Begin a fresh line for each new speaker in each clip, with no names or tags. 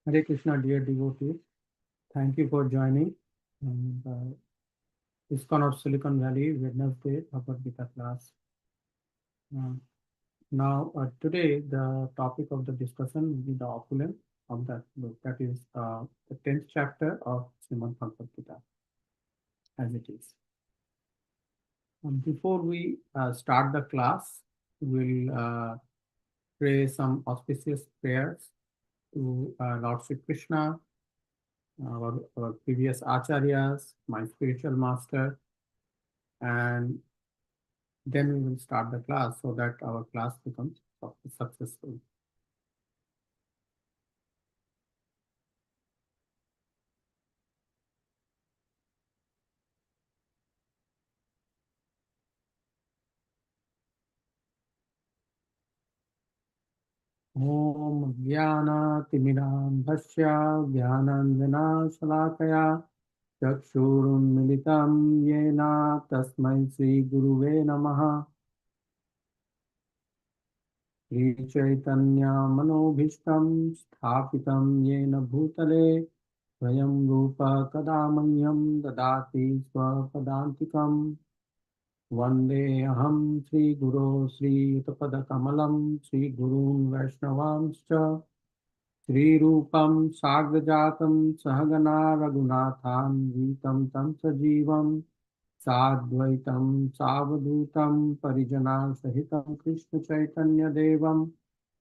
Hare Krishna, dear devotees. Thank you for joining. And, ISKCON of Silicon Valley, Wednesday, Bhagavad Gita class. Uh, Today, the topic of the discussion will be the opulence of that book. That is the 10th chapter of Srimad Bhagavad Gita, as it is. Before we start the class, we'll pray some auspicious prayers to Lord Sri Krishna, our previous acharyas, my spiritual master, and then we will start the class so that our class becomes successful. Om Jnana Timirandhasya Jnananjana Shalakaya Chakshurunmilitam Yena Tasmai Sri Guruve Namaha Sri Chaitanya Manobhishtam Sthapitam Yena Bhutale Swayam Rupa Kadamanyam Dadati Swapadantikam Vande Aham Sri Guru Sri Utapada Kamalam Sri Gurun Vaishnavamscha Sri Rupam Sagrajatam Sahagana Raghunathan Vitam Tam Sajivam Sadvaitam Savadutam Parijana Sahitam Krishna Chaitanya Devam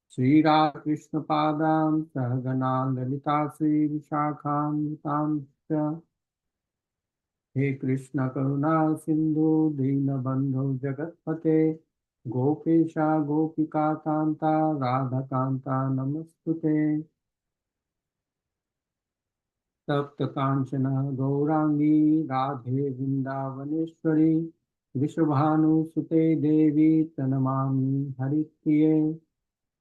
Sri Radha Krishna Padam Sahagana Lalita Sri Vishakham Tamscha He Krishna Karuna Sindhu Dinabandhu Jagatpate Gopesha Gopika Kanta Radha Kanta Namastute Tapta Kanchana Gaurangi Radhe Vrindavaneshwari Vishwabhanu Sute Devi Tanamami Haripriye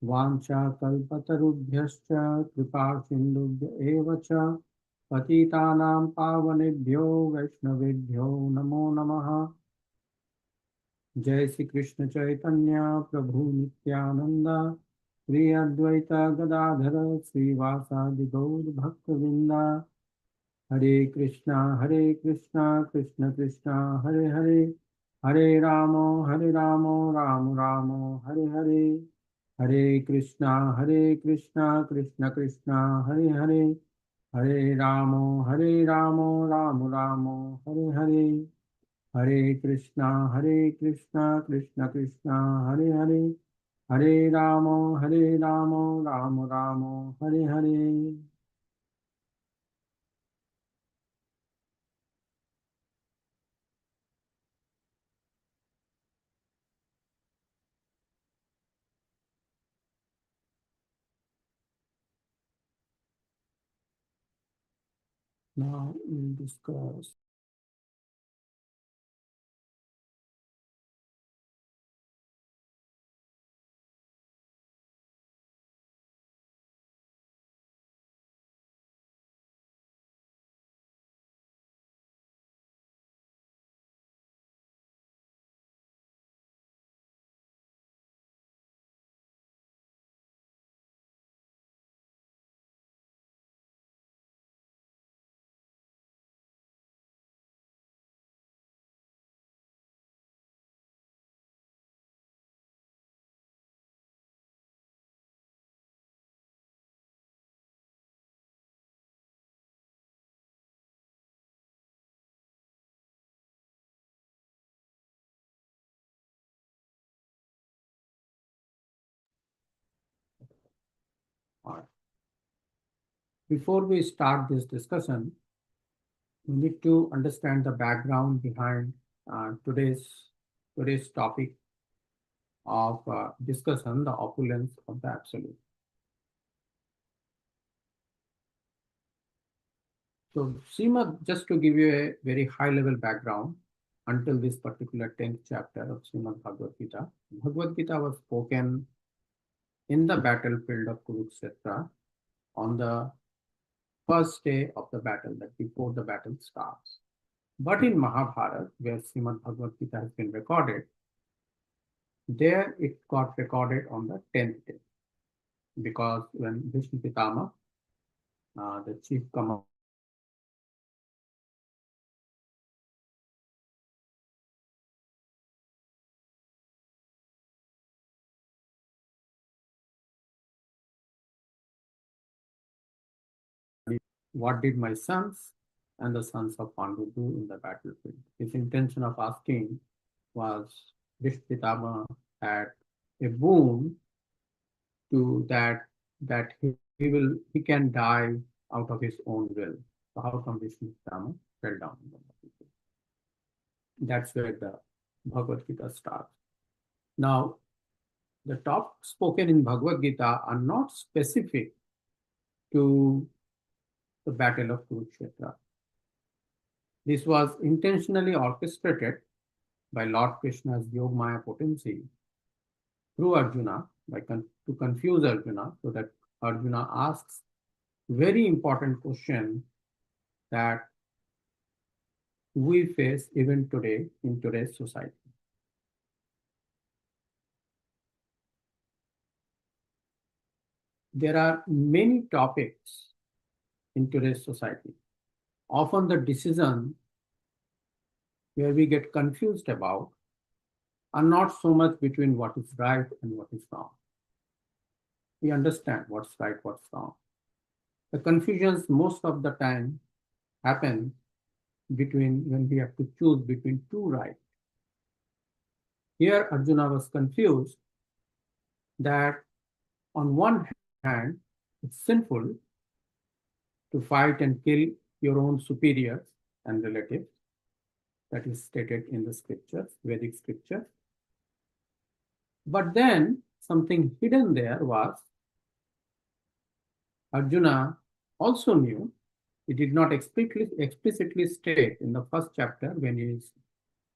Vancha Kalpatarubhyascha Kripa Sindhubhya Evacha Patitanam Pavanebhyo Vaishnavebhyo Namo Namaha Jai Shri Krishna Chaitanya Prabhu Nityananda Sri Advaita Gadadhara Srivasadi Gaur Bhaktavinda Hare Krishna, Krishna Krishna, Hare Hare, Hare Ramo, Ramo Ramo, Hare Hare, Hare Krishna, Krishna Krishna, Hare Hare, Hare Ramo, Ramo Ramo, Hare Hare, Hare Krishna, Krishna Krishna, Hare Hare, Hare Ramo, Ramo Ramo, Hare Hare. Now we'll discuss. Before we start this discussion, we need to understand the background behind today's topic of discussion, the opulence of the absolute. So, Srimad, just to give you a very high-level background, until this particular 10th chapter of Srimad Bhagavad Gita was spoken in the battlefield of Kurukshetra on the first day of the battle, that before the battle starts. But in Mahabharata, where Srimad Bhagavad Gita has been recorded, there it got recorded on the 10th day. Because when Vishnu Pitama the chief commander. What did my sons and the sons of Pandu do in the battlefield? His intention of asking was this Pitama had a boon to that he can die out of his own will. So how come this Pitama fell down in the battlefield? That's where the Bhagavad Gita starts. Now, the talks spoken in Bhagavad Gita are not specific to the battle of Kurukshetra. This was intentionally orchestrated by Lord Krishna's Yogmaya potency through Arjuna to confuse Arjuna so that Arjuna asks very important question that we face even today in today's society. There are many topics in today's society. Often the decision where we get confused about are not so much between what is right and what is wrong. We understand what's right, what's wrong. The confusions most of the time happen between when we have to choose between two right. Here Arjuna was confused that on one hand, it's sinful to fight and kill your own superiors and relatives. That is stated in the scriptures, Vedic scriptures. But then something hidden there was Arjuna also knew, he did not explicitly state in the first chapter when he is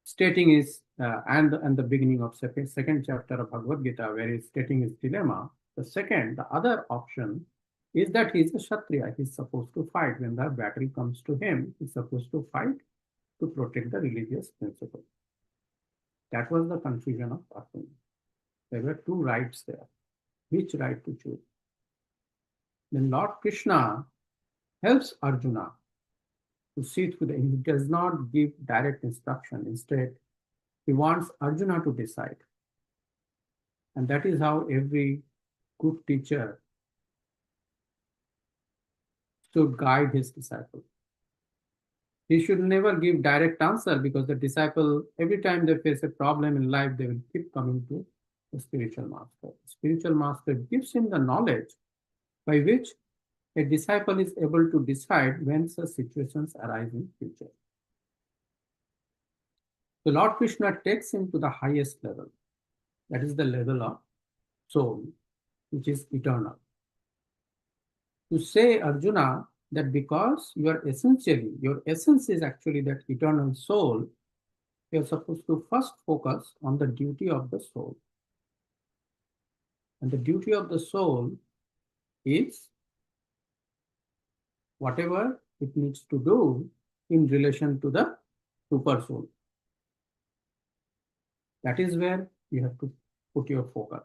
stating his, and the beginning of second chapter of Bhagavad Gita, where he is stating his dilemma. The other option is that he is a Kshatriya. He is supposed to fight. When the battle comes to him, he is supposed to fight to protect the religious principle. That was the confusion of Arjuna. There were two rights there. Which right to choose? Then Lord Krishna helps Arjuna to see through he does not give direct instruction. Instead, he wants Arjuna to decide. And that is how every good teacher should guide his disciple. He should never give direct answer, because the disciple, every time they face a problem in life, they will keep coming to the spiritual master. The spiritual master gives him the knowledge by which a disciple is able to decide when such situations arise in future. So Lord Krishna takes him to the highest level. That is the level of soul, which is eternal. To say, Arjuna, that because your essence is actually that eternal soul, you are supposed to first focus on the duty of the soul. And the duty of the soul is whatever it needs to do in relation to the super soul. That is where you have to put your focus.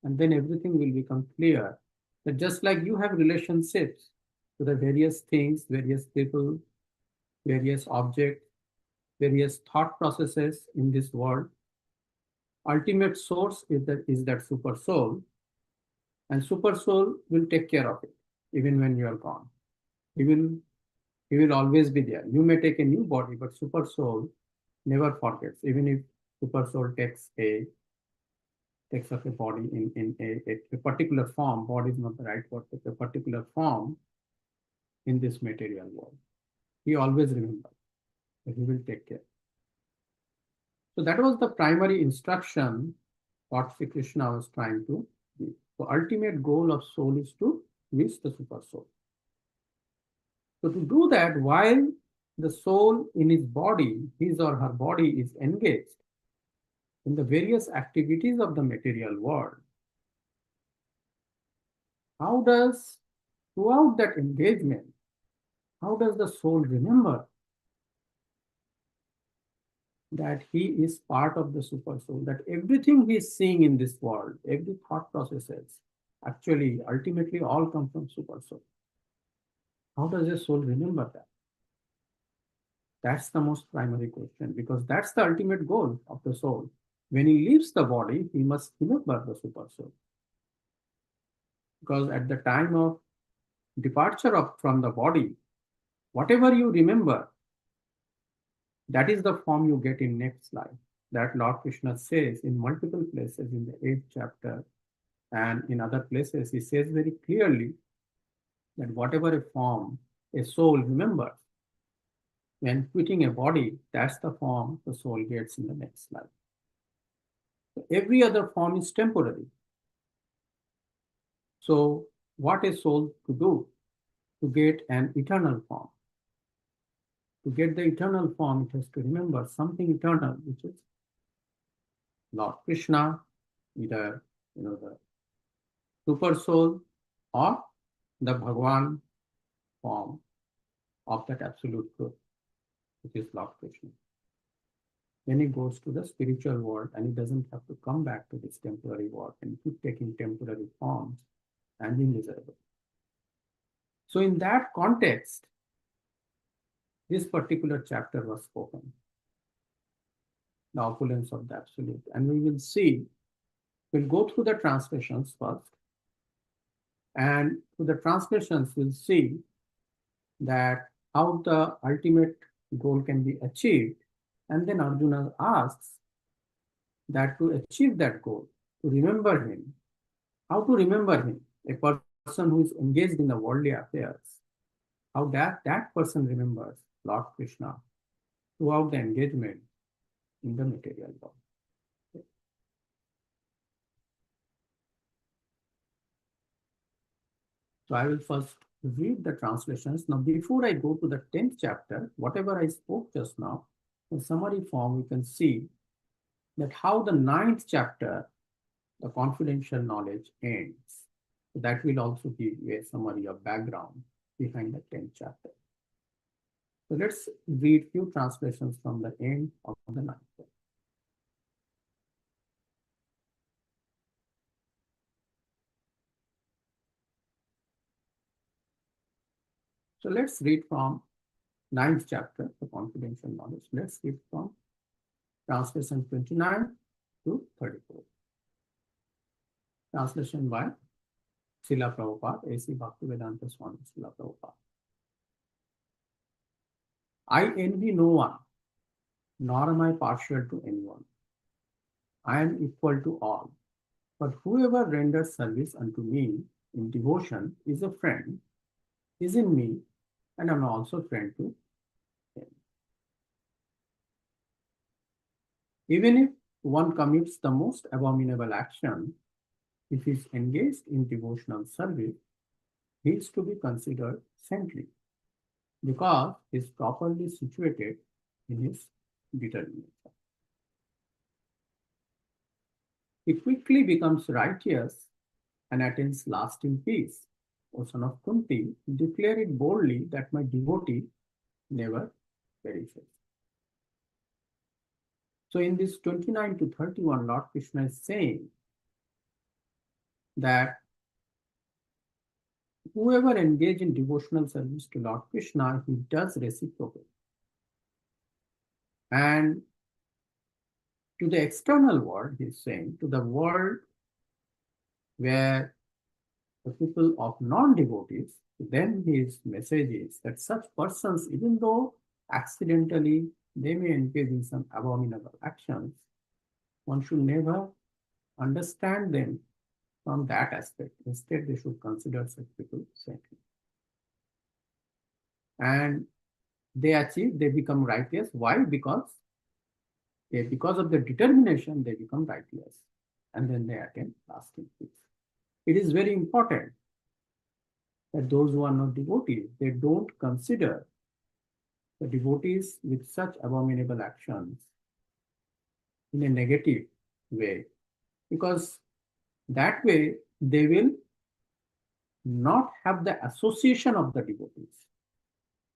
And then everything will become clear, that just like you have relationships to the various things, various people, various objects, various thought processes in this world, ultimate source is that super soul, and super soul will take care of it even when you are gone. He will always be there. You may take a new body, but super soul never forgets. Even if super soul takes up a body in a particular form, body is not the right word, but a particular form in this material world, he always remembers that he will take care. So that was the primary instruction what Sri Krishna was trying to give. The ultimate goal of soul is to reach the super soul. So to do that, while the soul in his body, his or her body, is engaged in the various activities of the material world, how does, throughout that engagement, how does the soul remember that he is part of the super soul, that everything he is seeing in this world, every thought processes, actually ultimately all come from super soul. How does a soul remember that? That's the most primary question, because that's the ultimate goal of the soul. When he leaves the body, he must remember the super soul. Because at the time of departure from the body, whatever you remember, that is the form you get in next life. That Lord Krishna says in multiple places in the 8th chapter and in other places. He says very clearly that whatever a form a soul remembers, when quitting a body, that's the form the soul gets in the next life. So every other form is temporary. So what a soul to do? To get an eternal form. To get the eternal form, it has to remember something eternal, which is Lord Krishna, either the super soul or the Bhagwan form of that absolute truth, which is Lord Krishna. Then he goes to the spiritual world and he doesn't have to come back to this temporary world and keep taking temporary forms and be miserable. So in that context, this particular chapter was spoken, the opulence of the absolute. And we will see, we'll go through the translations first. And through the translations, we'll see that how the ultimate goal can be achieved. And then Arjuna asks that to achieve that goal, to remember him, how to remember him, a person who is engaged in the worldly affairs, how that person remembers Lord Krishna throughout the engagement in the material world. So I will first read the translations. Now, before I go to the 10th chapter, whatever I spoke just now, in summary form, you can see that how the 9th chapter, the confidential knowledge, ends. So that will also give you a summary of background behind the 10th chapter. So let's read few translations from the end of the 9th chapter. So let's read from 9th chapter, the confidential knowledge. Let's read from translation 29 to 34. Translation by Srila Prabhupada, A.C. Bhaktivedanta Swami Srila Prabhupada. I envy no one, nor am I partial to anyone. I am equal to all. But whoever renders service unto me in devotion is a friend, is in me, and I am also friend to him. Even if one commits the most abominable action, if he is engaged in devotional service, he is to be considered saintly, because he is properly situated in his determination. He quickly becomes righteous and attains lasting peace. O son of Kunti, declare it boldly that my devotee never perishes. So in this 29 to 31, Lord Krishna is saying that whoever engages in devotional service to Lord Krishna, he does reciprocate. And to the external world, he is saying, to the world where the people of non-devotees, then his message is that such persons, even though accidentally they may engage in some abominable actions, one should never understand them from that aspect. Instead, they should consider such people saintly. And they become righteous. Why? Because of their determination, they become righteous. And then they attain lasting peace. It is very important that those who are not devotees, they don't consider the devotees with such abominable actions in a negative way, because that way they will not have the association of the devotees.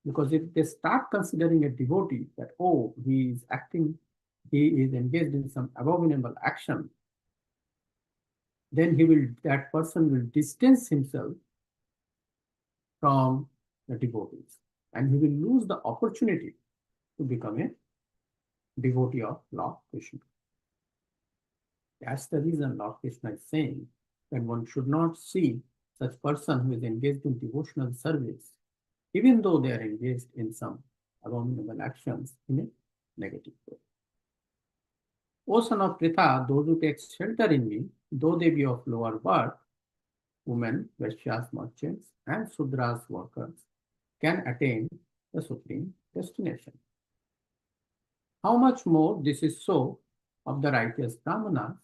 Because if they start considering a devotee that, oh, he is engaged in some abominable action, then that person will distance himself from the devotees, and he will lose the opportunity to become a devotee of Lord Krishna. That's the reason Lord Krishna is saying that one should not see such person who is engaged in devotional service, even though they are engaged in some abominable actions, in a negative way. O son of Pritha, those who take shelter in me, though they be of lower birth, women, Vaishyas, merchants, and Sudras workers, can attain the supreme destination. How much more this is so of the righteous Brahmanas,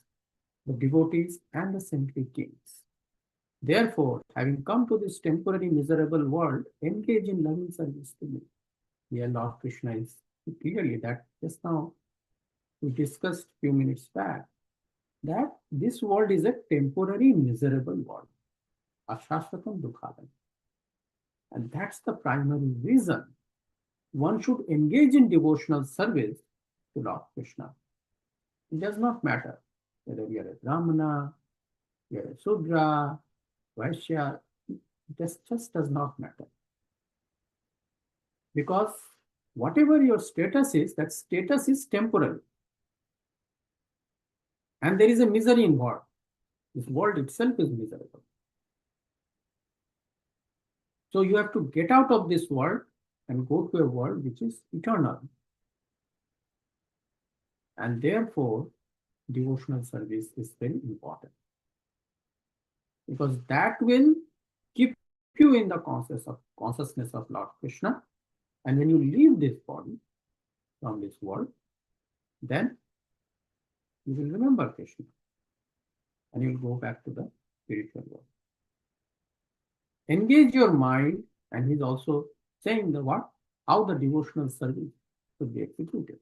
the devotees, and the saintly kings. Therefore, having come to this temporary miserable world, engage in loving service to me. Here Lord Krishna is clearly that just now we discussed few minutes back that this world is a temporary miserable world. Ashashvatam Dukhalam. And that's the primary reason one should engage in devotional service to Lord Krishna. It does not matter whether you are a Brahmana, you are a Sudra, Vaishya, it just does not matter. Because whatever your status is, that status is temporary. And there is a misery involved. This world itself is miserable. So you have to get out of this world and go to a world which is eternal. And therefore, devotional service is very important. Because that will keep you in the consciousness of Lord Krishna. And when you leave this body from this world, then you will remember Krishna. And you will go back to the spiritual world. Engage your mind, and he's also saying the what? How the devotional service should be executed.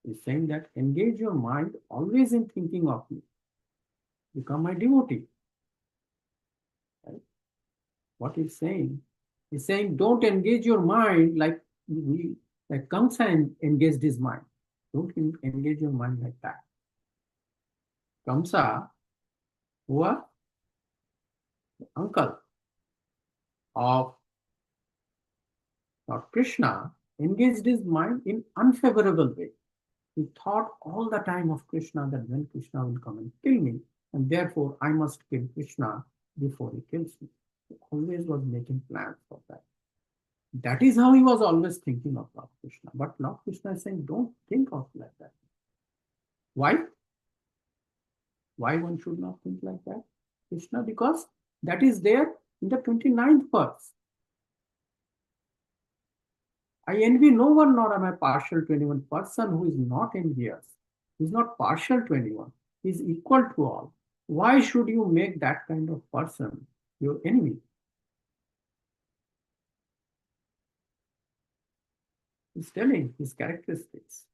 He's saying that engage your mind always in thinking of me. Become my devotee. Right? What he's saying don't engage your mind like Kamsa engaged his mind. Don't engage your mind like that. Kamsa, who was the uncle of Lord Krishna, engaged his mind in unfavorable way. He thought all the time of Krishna, that when Krishna will come and kill me, and therefore I must kill Krishna before he kills me. He always was making plans for that. That is how he was always thinking of Lord Krishna. But Lord Krishna is saying, don't think of like that. Why? Why one should not think like that? Krishna, because that is there in the 29th verse. I envy no one, nor am I partial to anyone. Person who is not envious, he is not partial to anyone, he is equal to all. Why should you make that kind of person your enemy? He's telling his characteristics.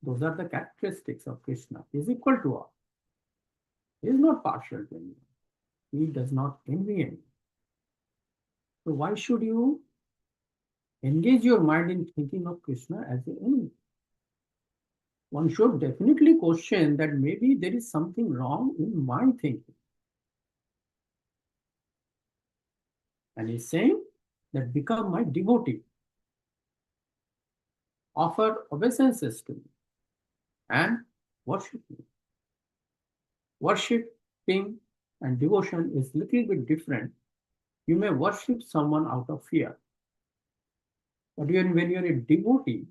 Those are the characteristics of Krishna. He is equal to all. He is not partial to anyone. He does not envy anyone. So why should you engage your mind in thinking of Krishna as the enemy? One should definitely question that maybe there is something wrong in my thinking. And he's saying that become my devotee. Offer obeisances to me and worship me. Worshipping and devotion is little bit different. You may worship someone out of fear. But when you're a devotee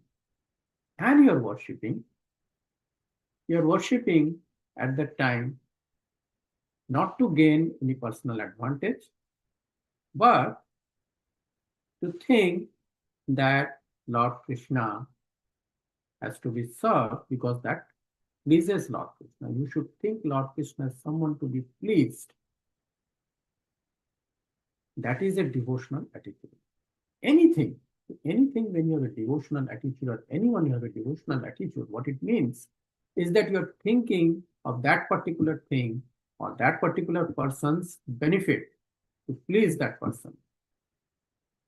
and you're worshipping at that time not to gain any personal advantage, but to think that Lord Krishna has to be served because that pleases Lord Krishna. You should think Lord Krishna as someone to be pleased. That is a devotional attitude. Anything when you have a devotional attitude, or anyone you have a devotional attitude, what it means is that you're thinking of that particular thing or that particular person's benefit to please that person.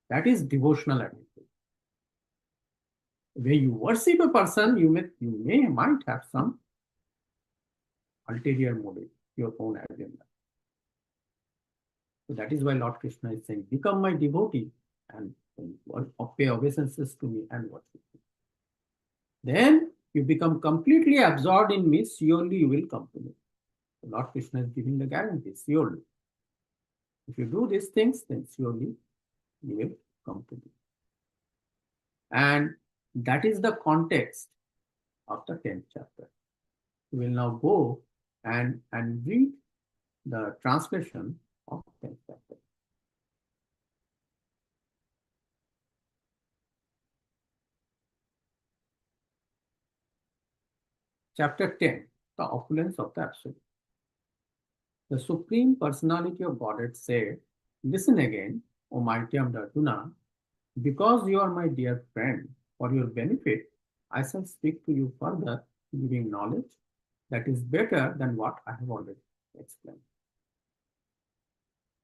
That is devotional attitude. When you worship a person, you might have some ulterior motive, your own agenda. So that is why Lord Krishna is saying, become my devotee and pay obeisances to me and worship me. Then you become completely absorbed in me, surely you will come to me. So Lord Krishna is giving the guarantee, surely. If you do these things, then surely you will come to me. And that is the context of the 10th chapter. We will now go and read the translation of 10th chapter. Chapter 10, the opulence of the Absolute. The Supreme Personality of Godhead said, listen again, O mighty Arjuna, because you are my dear friend, for your benefit, I shall speak to you further, giving knowledge that is better than what I have already explained.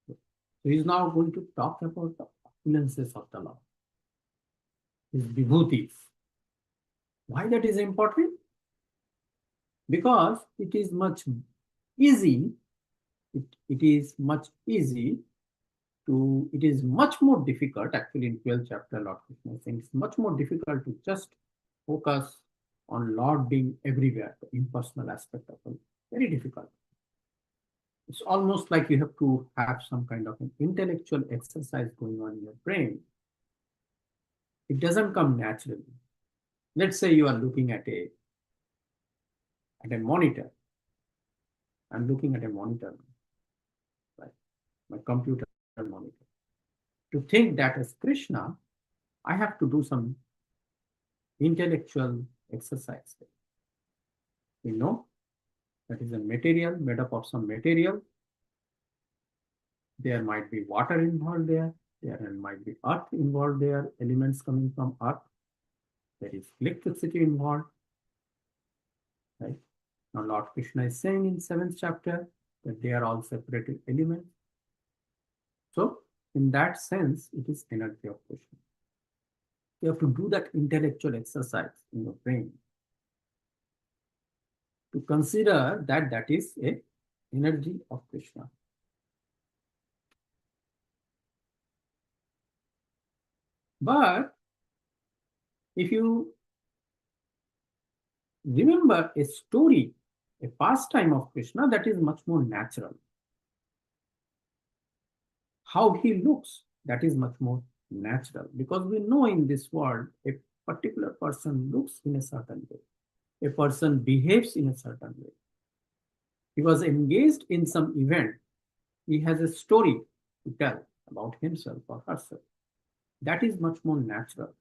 So he is now going to talk about the opulences of the Lord, his vibhutis. Why that is important? Because it is much easy, it is much easy to, it is much more difficult, actually in 12th chapter, Lord Krishna is saying it's much more difficult to just focus on Lord being everywhere, the impersonal aspect of it. Very difficult. It's almost like you have to have some kind of an intellectual exercise going on in your brain. It doesn't come naturally. Let's say you are looking at a monitor. I'm looking at a monitor, right? My computer monitor. To think that as Krishna, I have to do some intellectual exercise. We know that is a material made up of some material. There might be water involved there. There might be earth involved there, elements coming from earth. There is electricity involved. Right? Now Lord Krishna is saying in 7th chapter that they are all separated elements. So in that sense, it is energy of Krishna. You have to do that intellectual exercise in your brain to consider that that is a energy of Krishna. But if you remember a story, a pastime of Krishna, that is much more natural. How he looks, that is much more natural, because we know in this world a particular person looks in a certain way, a person behaves in a certain way. He was engaged in some event, he has a story to tell about himself or herself. That is much more natural.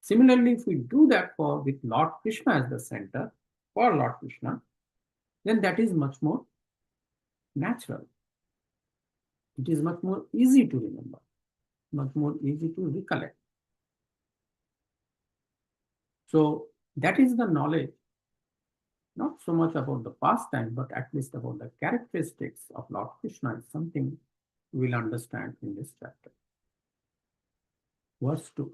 Similarly, if we do that with Lord Krishna as the center, for Lord Krishna, then that is much more natural. It is much more easy to remember, much more easy to recollect. So that is the knowledge, not so much about the pastime, but at least about the characteristics of Lord Krishna is something we will understand in this chapter. Verse 2.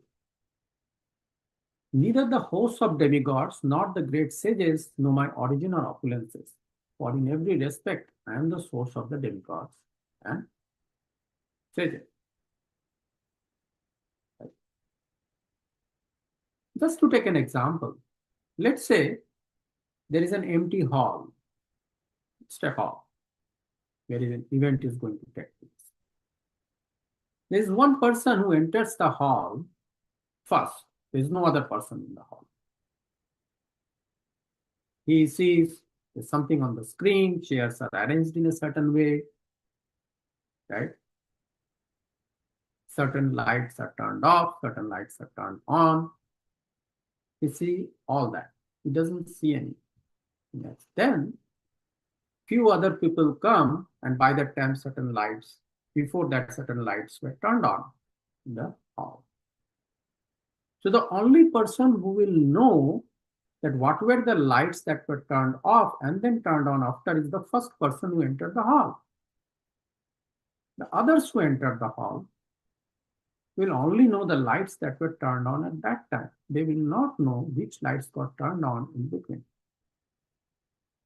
Neither the hosts of demigods nor the great sages know my origin or opulences, for in every respect I am the source of the demigods and sages. Right. Just to take an example, let's say there is an empty hall, just a hall, where an event is going to take place. There is one person who enters the hall first. There is no other person in the hall. He sees there's something on the screen, chairs are arranged in a certain way, right? Certain lights are turned off, certain lights are turned on. He sees all that. He doesn't see any. Yes. Then few other people come, and by that time certain lights, before that certain lights were turned on in the hall. So the only person who will know that what were the lights that were turned off and then turned on after is the first person who entered the hall. The others who entered the hall will only know the lights that were turned on at that time. They will not know which lights got turned on in between.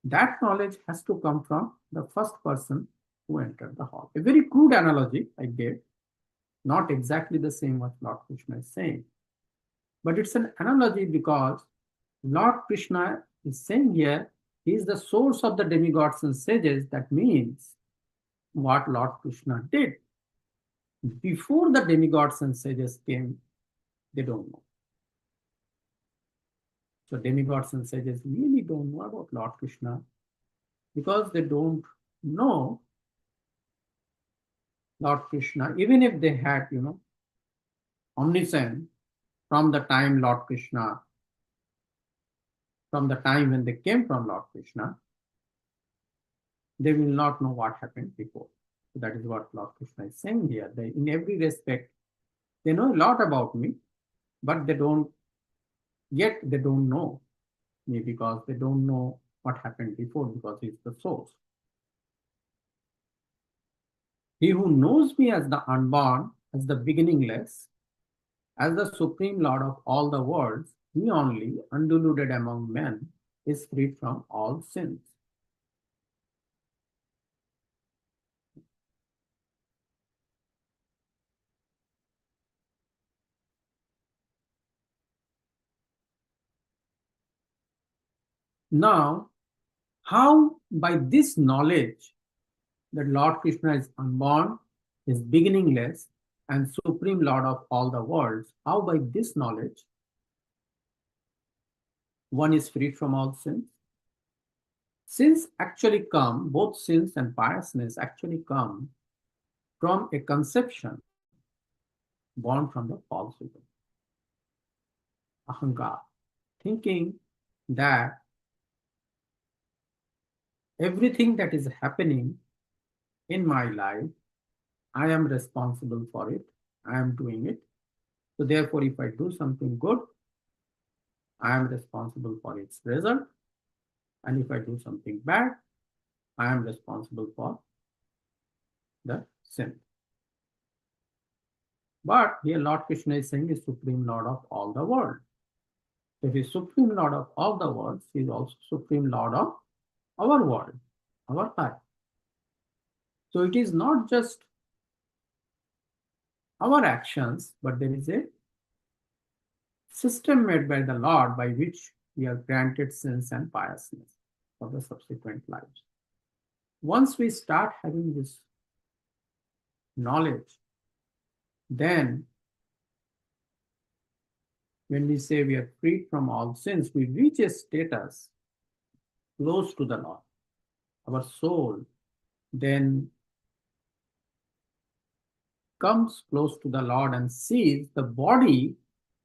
That knowledge has to come from the first person who entered the hall. A very crude analogy I gave, not exactly the same what Lord Krishna is saying, but it's an analogy because Lord Krishna is saying here, he is the source of the demigods and sages. That means what Lord Krishna did before the demigods and sages came, they don't know. So demigods and sages really don't know about Lord Krishna because they don't know Lord Krishna, even if they had, omniscience from the time Lord Krishna, from the time when they came from Lord Krishna, they will not know what happened before. So that is what Lord Krishna is saying here. They, in every respect, they know a lot about me, but they don't know me because they don't know what happened before because he's the source. He who knows me as the unborn, as the beginningless, as the supreme Lord of all the worlds, he only, undiluted among men, is freed from all sins. Now, how by this knowledge that Lord Krishna is unborn, is beginningless, and supreme Lord of all the worlds, how by this knowledge one is freed from all sins? Sins actually come, both sins and piousness actually come from a conception born from the false ego, ahankar, thinking that everything that is happening in my life, I am responsible for it, I am doing it. So therefore, if I do something good, I am responsible for its result. And if I do something bad, I am responsible for the sin. But here Lord Krishna is saying is Supreme Lord of all the world. If he is Supreme Lord of all the worlds, he is also Supreme Lord of our world, our life. So it is not just our actions, but there is a system made by the Lord by which we are granted sins and piousness for the subsequent lives. Once we start having this knowledge, then when we say we are freed from all sins, we reach a status close to the Lord. Our soul then comes close to the Lord and sees the body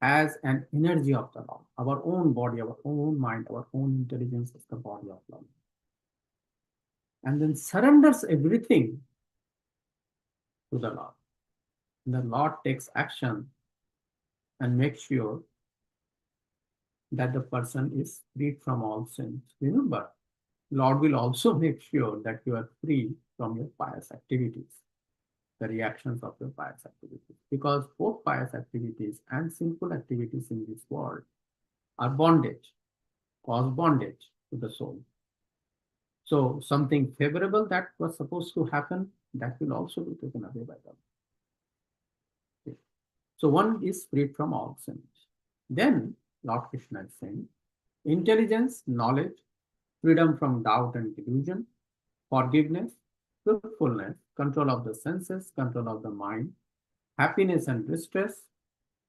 as an energy of the Lord. Our own body, our own mind, our own intelligence is the body of Lord. And then surrenders everything to the Lord. And the Lord takes action and makes sure that the person is freed from all sins. Remember, Lord will also make sure that you are free from your pious activities, the reactions of your pious activities. Because both pious activities and sinful activities in this world are bondage, cause bondage to the soul. So something favorable that was supposed to happen, that will also be taken away by them. Okay. So one is freed from all sins. Then Lord Krishna is saying, intelligence, knowledge, freedom from doubt and delusion, forgiveness, truthfulness, control of the senses, control of the mind, happiness and distress,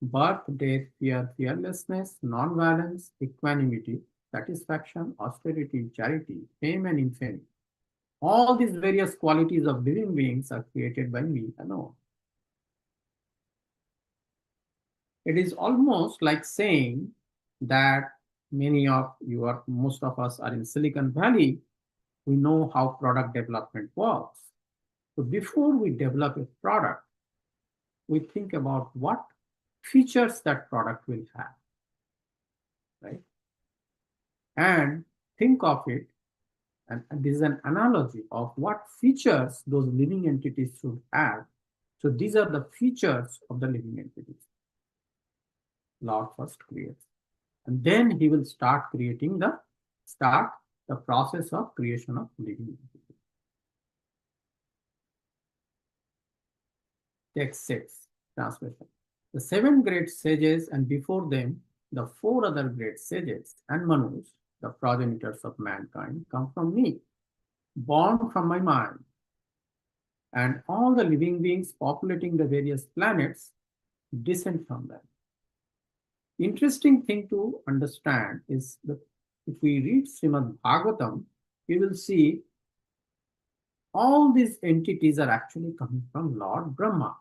birth, death, fear, fearlessness, non-violence, equanimity, satisfaction, austerity, charity, fame and infamy. All these various qualities of living beings are created by me alone. It is almost like saying that many of you or most of us are in Silicon Valley. We know how product development works. So before we develop a product, we think about what features that product will have, right? And think of it, and this is an analogy of what features those living entities should have. So these are the features of the living entities. Lord first creates, and then he will start the process of creation of living entities. Text 6, translation. The seven great sages and before them the four other great sages and Manus, the progenitors of mankind, come from me, born from my mind, and all the living beings populating the various planets descend from them. Interesting thing to understand is that if we read Srimad Bhagavatam, we will see all these entities are actually coming from Lord Brahma.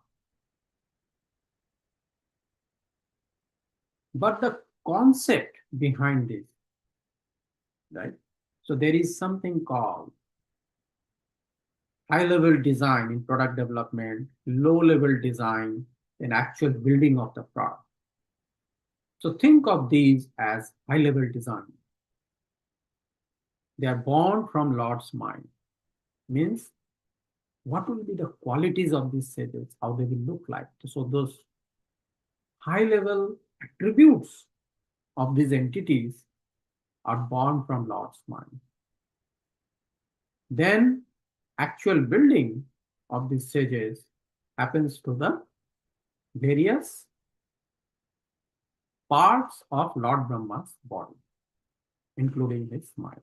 But the concept behind this, right? So there is something called high-level design in product development, low-level design in actual building of the product. So think of these as high-level design. They are born from Lord's mind. Means what will be the qualities of these sages, how they will look like. So those high-level attributes of these entities are born from Lord's mind. Then actual building of these sages happens to the various parts of Lord Brahma's body, including his mind.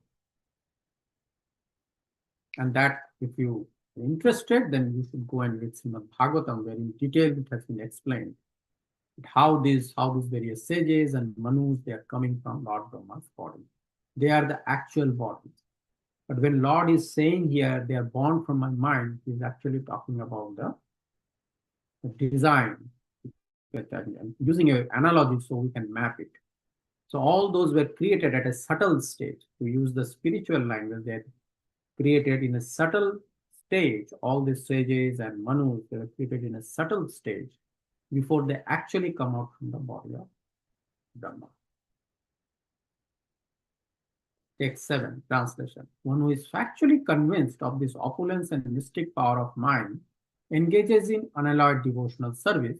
And that, if you are interested, then you should go and read Srimad Bhagavatam, where in detail it has been explained how these various sages and Manus, they are coming from Lord Brahma's body. They are the actual bodies. But when Lord is saying here, they are born from my mind, he's actually talking about the design. I'm using an analogy so we can map it. So all those were created at a subtle stage. To use the spiritual language, they're created in a subtle stage. All the sages and Manus, they were created in a subtle stage before they actually come out from the body of Brahma. Text 7, translation. One who is factually convinced of this opulence and mystic power of mind engages in unalloyed devotional service.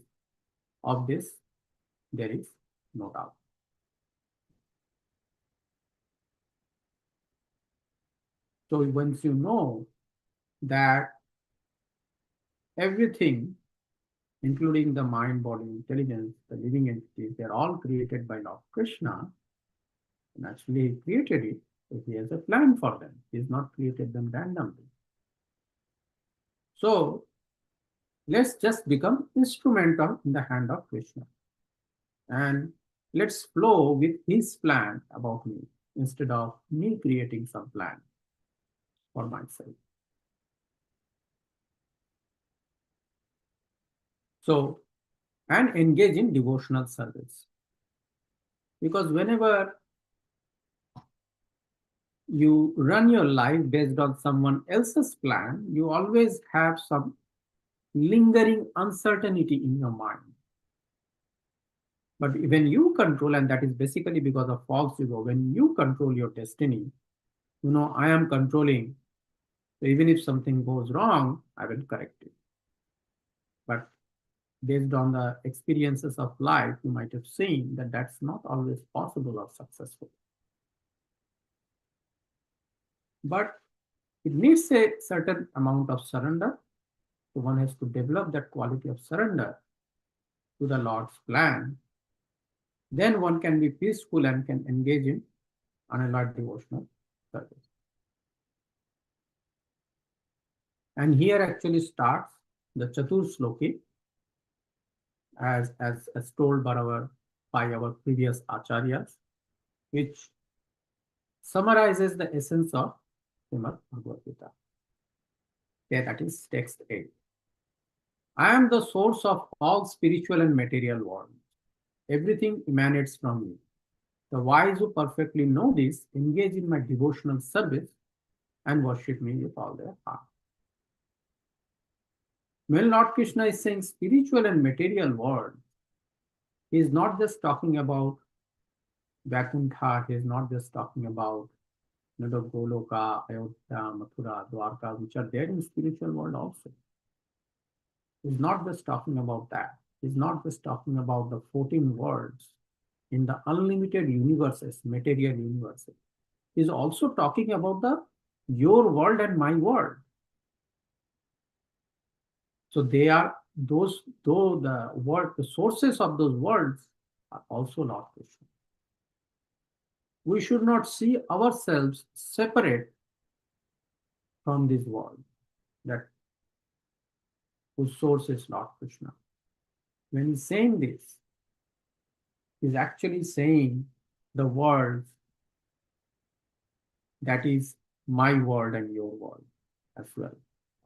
Of this, there is no doubt. So once you know that everything, including the mind, body, intelligence, the living entities, they're all created by Lord Krishna, and actually he created it, so he has a plan for them. He has not created them randomly. So let's just become instrumental in the hand of Krishna. And let's flow with his plan about me instead of me creating some plan for myself. So, and engage in devotional service. Because whenever you run your life based on someone else's plan, you always have some lingering uncertainty in your mind. But when you control, and that is basically because of false ego, when you control your destiny, you know, I am controlling. So even if something goes wrong, I will correct it. But based on the experiences of life, you might have seen that that's not always possible or successful. But it needs a certain amount of surrender. So one has to develop that quality of surrender to the Lord's plan. Then one can be peaceful and can engage in unalloyed devotional service. And here actually starts the Chatur Sloki, as told by our previous acharyas, which summarizes the essence of Srimad Bhagavad Gita. Okay, that is text 8. I am the source of all spiritual and material world. Everything emanates from me. The wise who perfectly know this engage in my devotional service and worship me with all their heart. When Lord Krishna is saying spiritual and material world, he is not just talking about Vaikuntha, he is not just talking about Goloka, Ayodhya, Mathura, Dwarka, which are there in spiritual world also. He's not just talking about that. He's not just talking about the 14 worlds in the unlimited universes, material universes. He's also talking about your world and my world. So they are though the sources of those words are also Lord Krishna. We should not see ourselves separate from this world, that whose source is Lord Krishna. When he's saying this, he's actually saying the words that is my world and your world as well.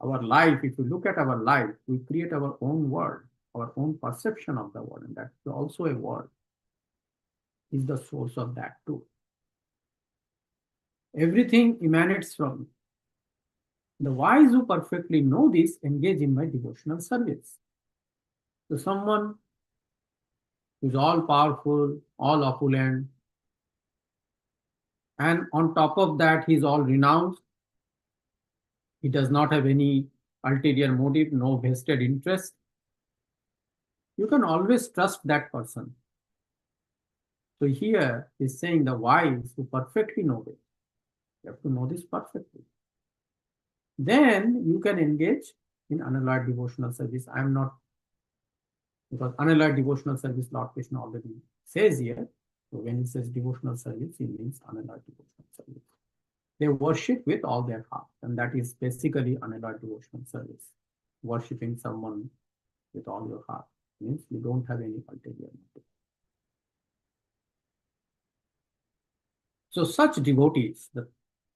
Our life, if you look at our life, we create our own world, our own perception of the world, and that's also a world, is the source of that too. Everything emanates from the wise who perfectly know this engage in my devotional service. So someone who's all powerful, all opulent, and on top of that, he's all renounced. He does not have any ulterior motive, no vested interest. You can always trust that person. So here he's saying the wise who perfectly know it. You have to know this perfectly. Then you can engage in unalloyed devotional service. I'm not, because unalloyed devotional service, Lord Krishna already says here. So when he says devotional service, he means unalloyed devotional service. They worship with all their heart, and that is basically unalloyed devotional service. Worshipping someone with all your heart means you don't have any ulterior motive. So such devotees, the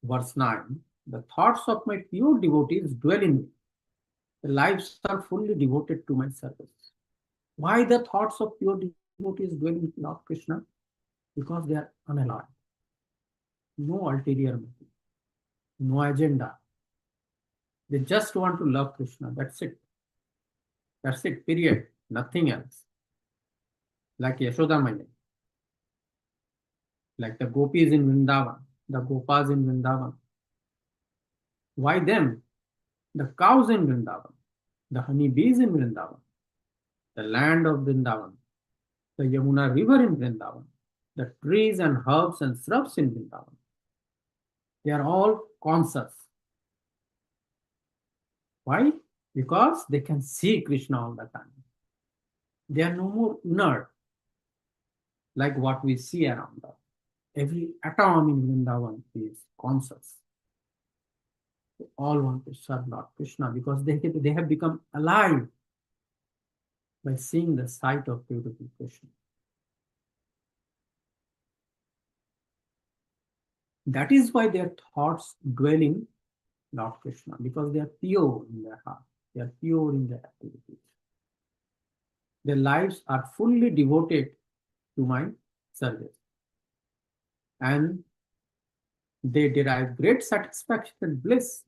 verse 9, the thoughts of my pure devotees dwell in me. The lives are fully devoted to my service. Why the thoughts of pure devotees dwell in Lord Krishna? Because they are unalloyed. No ulterior motive, no agenda. They just want to love Krishna. That's it. That's it, period. Nothing else. Like Yashoda Maya, like the gopis in Vrindavan, the gopas in Vrindavan. Why them? The cows in Vrindavan, the honeybees in Vrindavan, the land of Vrindavan, the Yamuna river in Vrindavan, the trees and herbs and shrubs in Vrindavan. They are all conscious. Why? Because they can see Krishna all the time. They are no more inert, like what we see around us. Every atom in Vrindavan is conscious. They all want to serve Lord Krishna because they have become alive by seeing the sight of beautiful Krishna. That is why their thoughts dwell in Lord Krishna, because they are pure in their heart, they are pure in their activities. Their lives are fully devoted to my service. And they derive great satisfaction and bliss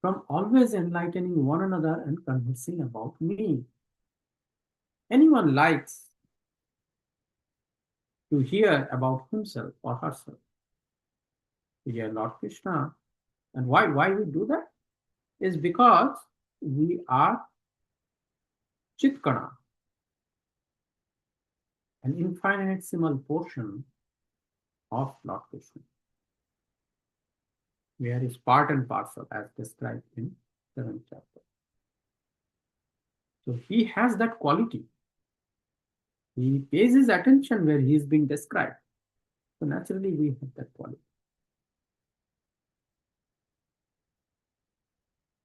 from always enlightening one another and conversing about me. Anyone likes to hear about himself or herself, to hear Lord Krishna. And why we do that? Is because we are Chitkana, an infinitesimal portion of Lord Krishna. We are his part and parcel as described in 7th chapter. So he has that quality. He pays his attention where he is being described. So naturally we have that quality.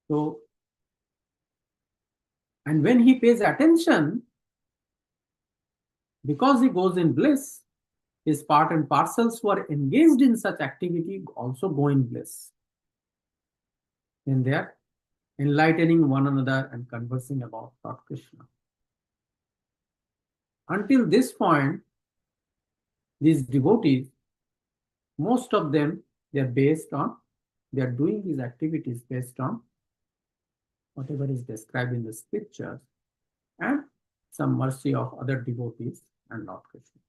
So, and when he pays attention, because he goes in bliss, his part and parcels who are engaged in such activity also go in bliss. And they are enlightening one another and conversing about Lord Krishna. Until this point, these devotees, most of them, they are doing these activities based on whatever is described in the scriptures and some mercy of other devotees and Lord Krishna.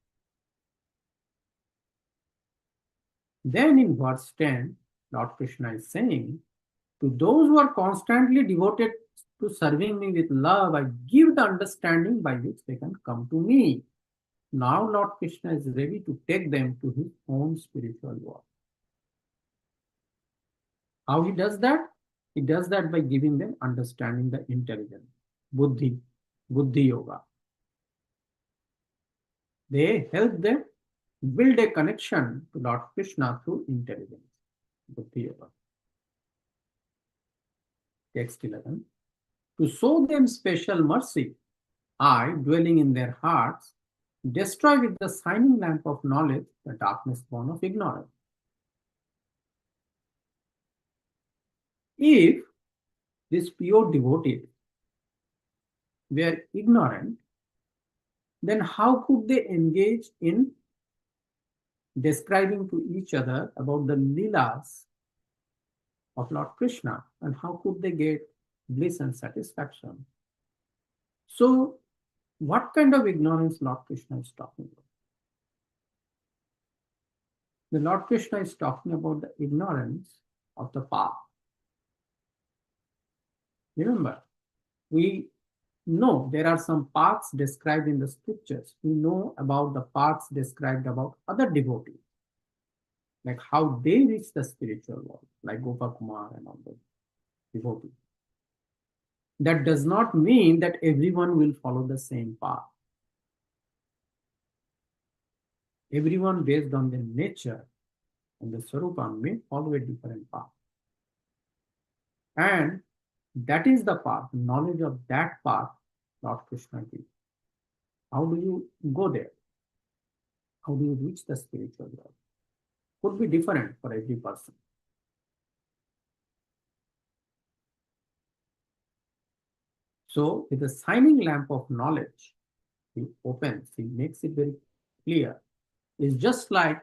Then in verse 10, Lord Krishna is saying, to those who are constantly devoted to serving me with love, I give the understanding by which they can come to me. Now Lord Krishna is ready to take them to his own spiritual world. How he does that? He does that by giving them understanding, the intelligence, buddhi, Buddhi Yoga. They help them build a connection to Lord Krishna through intelligence. Buddhi Yoga. Text 11. To show them special mercy, I, dwelling in their hearts, destroy with the shining lamp of knowledge the darkness born of ignorance. If these pure devotees were ignorant, then how could they engage in describing to each other about the Leelas of Lord Krishna, and how could they get bliss and satisfaction? So, what kind of ignorance Lord Krishna is talking about? The Lord Krishna is talking about the ignorance of the path. Remember, we know there are some paths described in the scriptures. We know about the paths described about other devotees, like how they reach the spiritual world, like Gopakumar and all the devotees. That does not mean that everyone will follow the same path. Everyone, based on their nature and the Swarupa, may follow a different path. And that is the path, knowledge of that path, Lord Krishna gives. How do you go there? How do you reach the spiritual world? Could be different for every person. So, with the shining lamp of knowledge, he opens, he makes it very clear. It's just like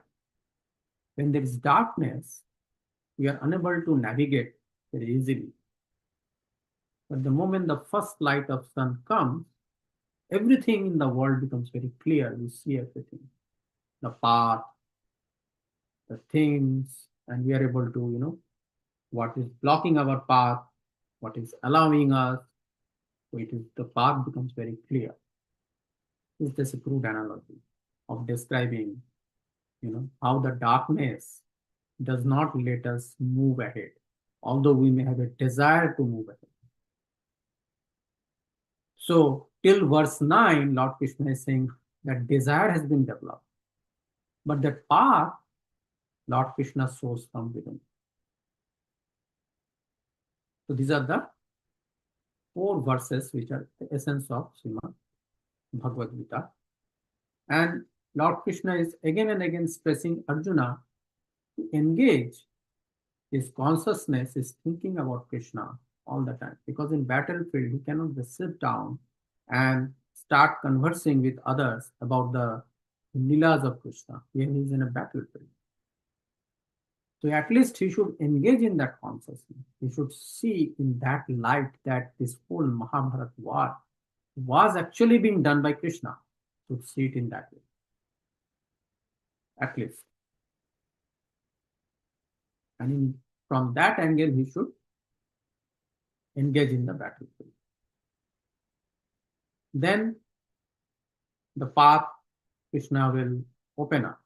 when there is darkness, we are unable to navigate very easily. But the moment the first light of sun comes, everything in the world becomes very clear. We see everything, the path, the things, and we are able to, what is blocking our path, what is allowing us. So it is the path becomes very clear. It's just a crude analogy of describing, how the darkness does not let us move ahead, although we may have a desire to move ahead. So till verse 9, Lord Krishna is saying that desire has been developed. But that path, Lord Krishna shows from within. So these are the 4 verses which are the essence of Srimad Bhagavad Gita. And Lord Krishna is again and again stressing Arjuna to engage his consciousness, is thinking about Krishna all the time. Because in battlefield, he cannot just sit down and start conversing with others about the Leelas of Krishna. Here he is in a battlefield. So at least he should engage in that consciousness. He should see in that light that this whole Mahabharata war was actually being done by Krishna. Should see it in that way. At least. And from that angle, he should engage in the battlefield. Then the path Krishna will open up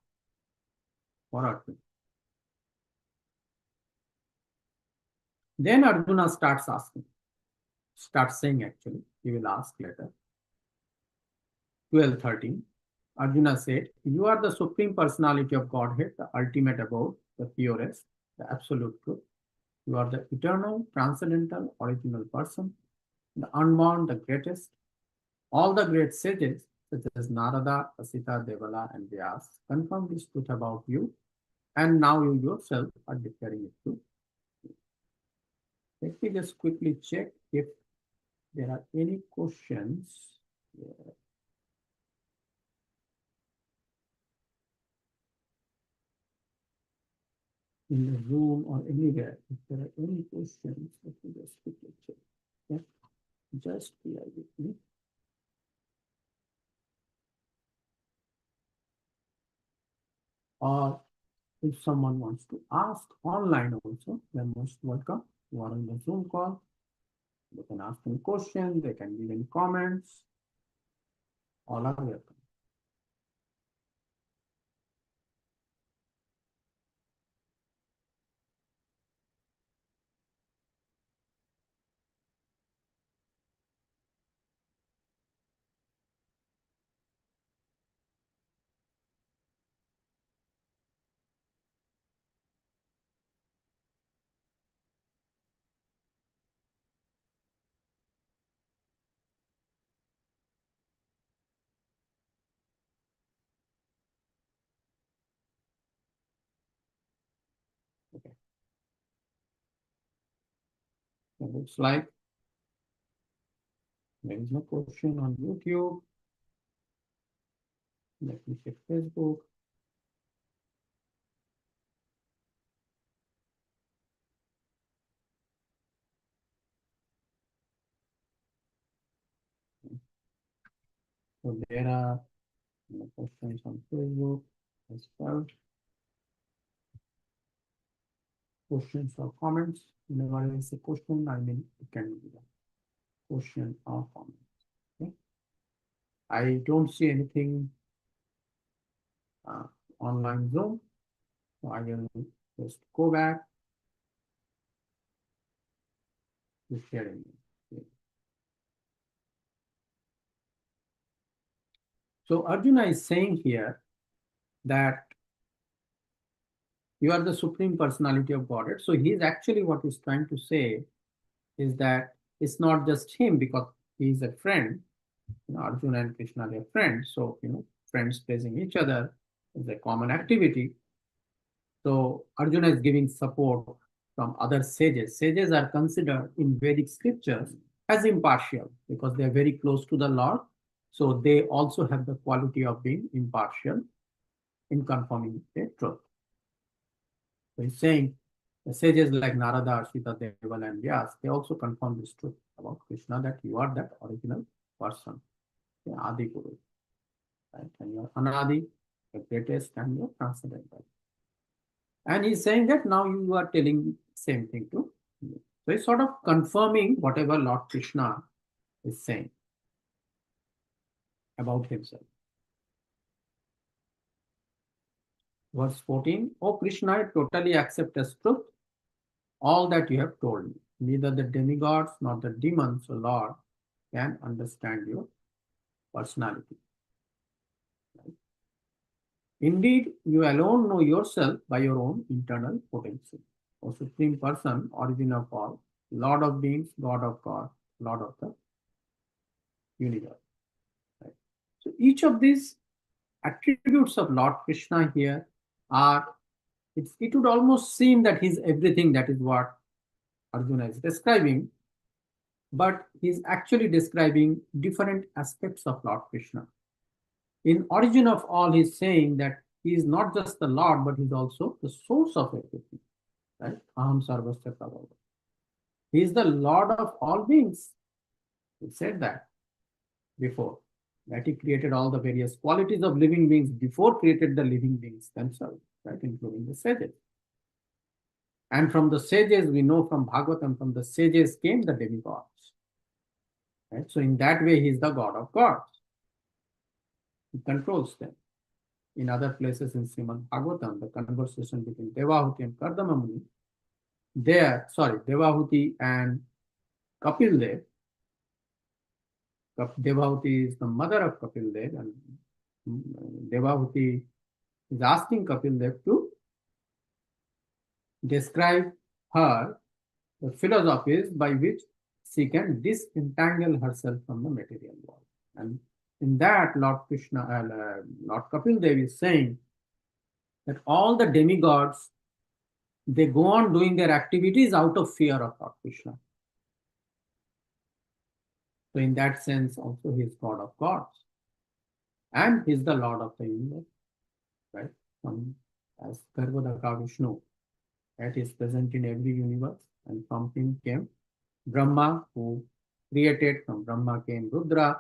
for Arjuna. Then Arjuna starts saying actually, he will ask later. 12:13, Arjuna said, "You are the Supreme Personality of Godhead, the ultimate abode, the purest, the absolute truth. You are the eternal, transcendental, original person, the unborn, the greatest. All the great sages, such as Narada, Asita, Devala, and Vyas, confirm this truth about you, and now you yourself are declaring it true." Let me just quickly check if there are any questions. In the room or anywhere, if there are any questions, let me just quickly check. Yeah, just bear with me. Or if someone wants to ask online also, they're most welcome. You are on the Zoom call. They can ask any questions, they can give any comments. All are welcome. looks like there is no question on YouTube. Let me check Facebook. So there are no questions on Facebook as well. Questions or comments. Whenever there is a question, I mean, it can be a question or comment. Okay. I don't see anything online Zoom. So I will just go back to sharing. Okay. So Arjuna is saying here that you are the supreme personality of Godhead. So he's actually what he's trying to say is that it's not just him because he's a friend. Arjuna and Krishna are friends. So friends praising each other is a common activity. So Arjuna is giving support from other sages. Sages are considered in Vedic scriptures as impartial because they are very close to the Lord. So they also have the quality of being impartial in confirming the truth. So he's saying the sages like Narada, Sita, Deval, and Vyas, they also confirm this truth about Krishna that you are that original person, the Adi Guru, right? And you are Anadi, the greatest, and you are transcendental. And he's saying that now you are telling same thing to me. So he's sort of confirming whatever Lord Krishna is saying about himself. Verse 14, O Krishna, I totally accept as truth all that you have told me. Neither the demigods nor the demons, O Lord, can understand your personality. Right? Indeed, you alone know yourself by your own internal potency. O Supreme Person, origin of all, Lord of beings, God of God, Lord of the universe. Right? So each of these attributes of Lord Krishna here are, it would almost seem that he's everything. That is what Arjuna is describing, but he's actually describing different aspects of Lord Krishna. In origin of all, he's saying that he is not just the Lord, but he's also the source of everything. Right? Aham sarvasya prabhava. He is the Lord of all beings. He said that before, that he created all the various qualities of living beings before created the living beings themselves, right? Including the sages. And from the sages, we know from Bhagavatam, from the sages came the demigods. Right? So in that way, he is the God of gods. He controls them. In other places in Srimad Bhagavatam, the conversation between Devahuti and Kardama Muni, Devahuti and Kapil Dev. Devahuti is the mother of Kapil Dev, and Devahuti is asking Kapil Dev to describe her the philosophies by which she can disentangle herself from the material world. And in that, Lord Kapil Dev is saying that all the demigods, they go on doing their activities out of fear of Lord Krishna. So in that sense, also he is God of gods. And he is the Lord of the universe, right? As Garbhodaka Vishnu, that is present in every universe. And from him came Brahma, who created. From Brahma came Rudra,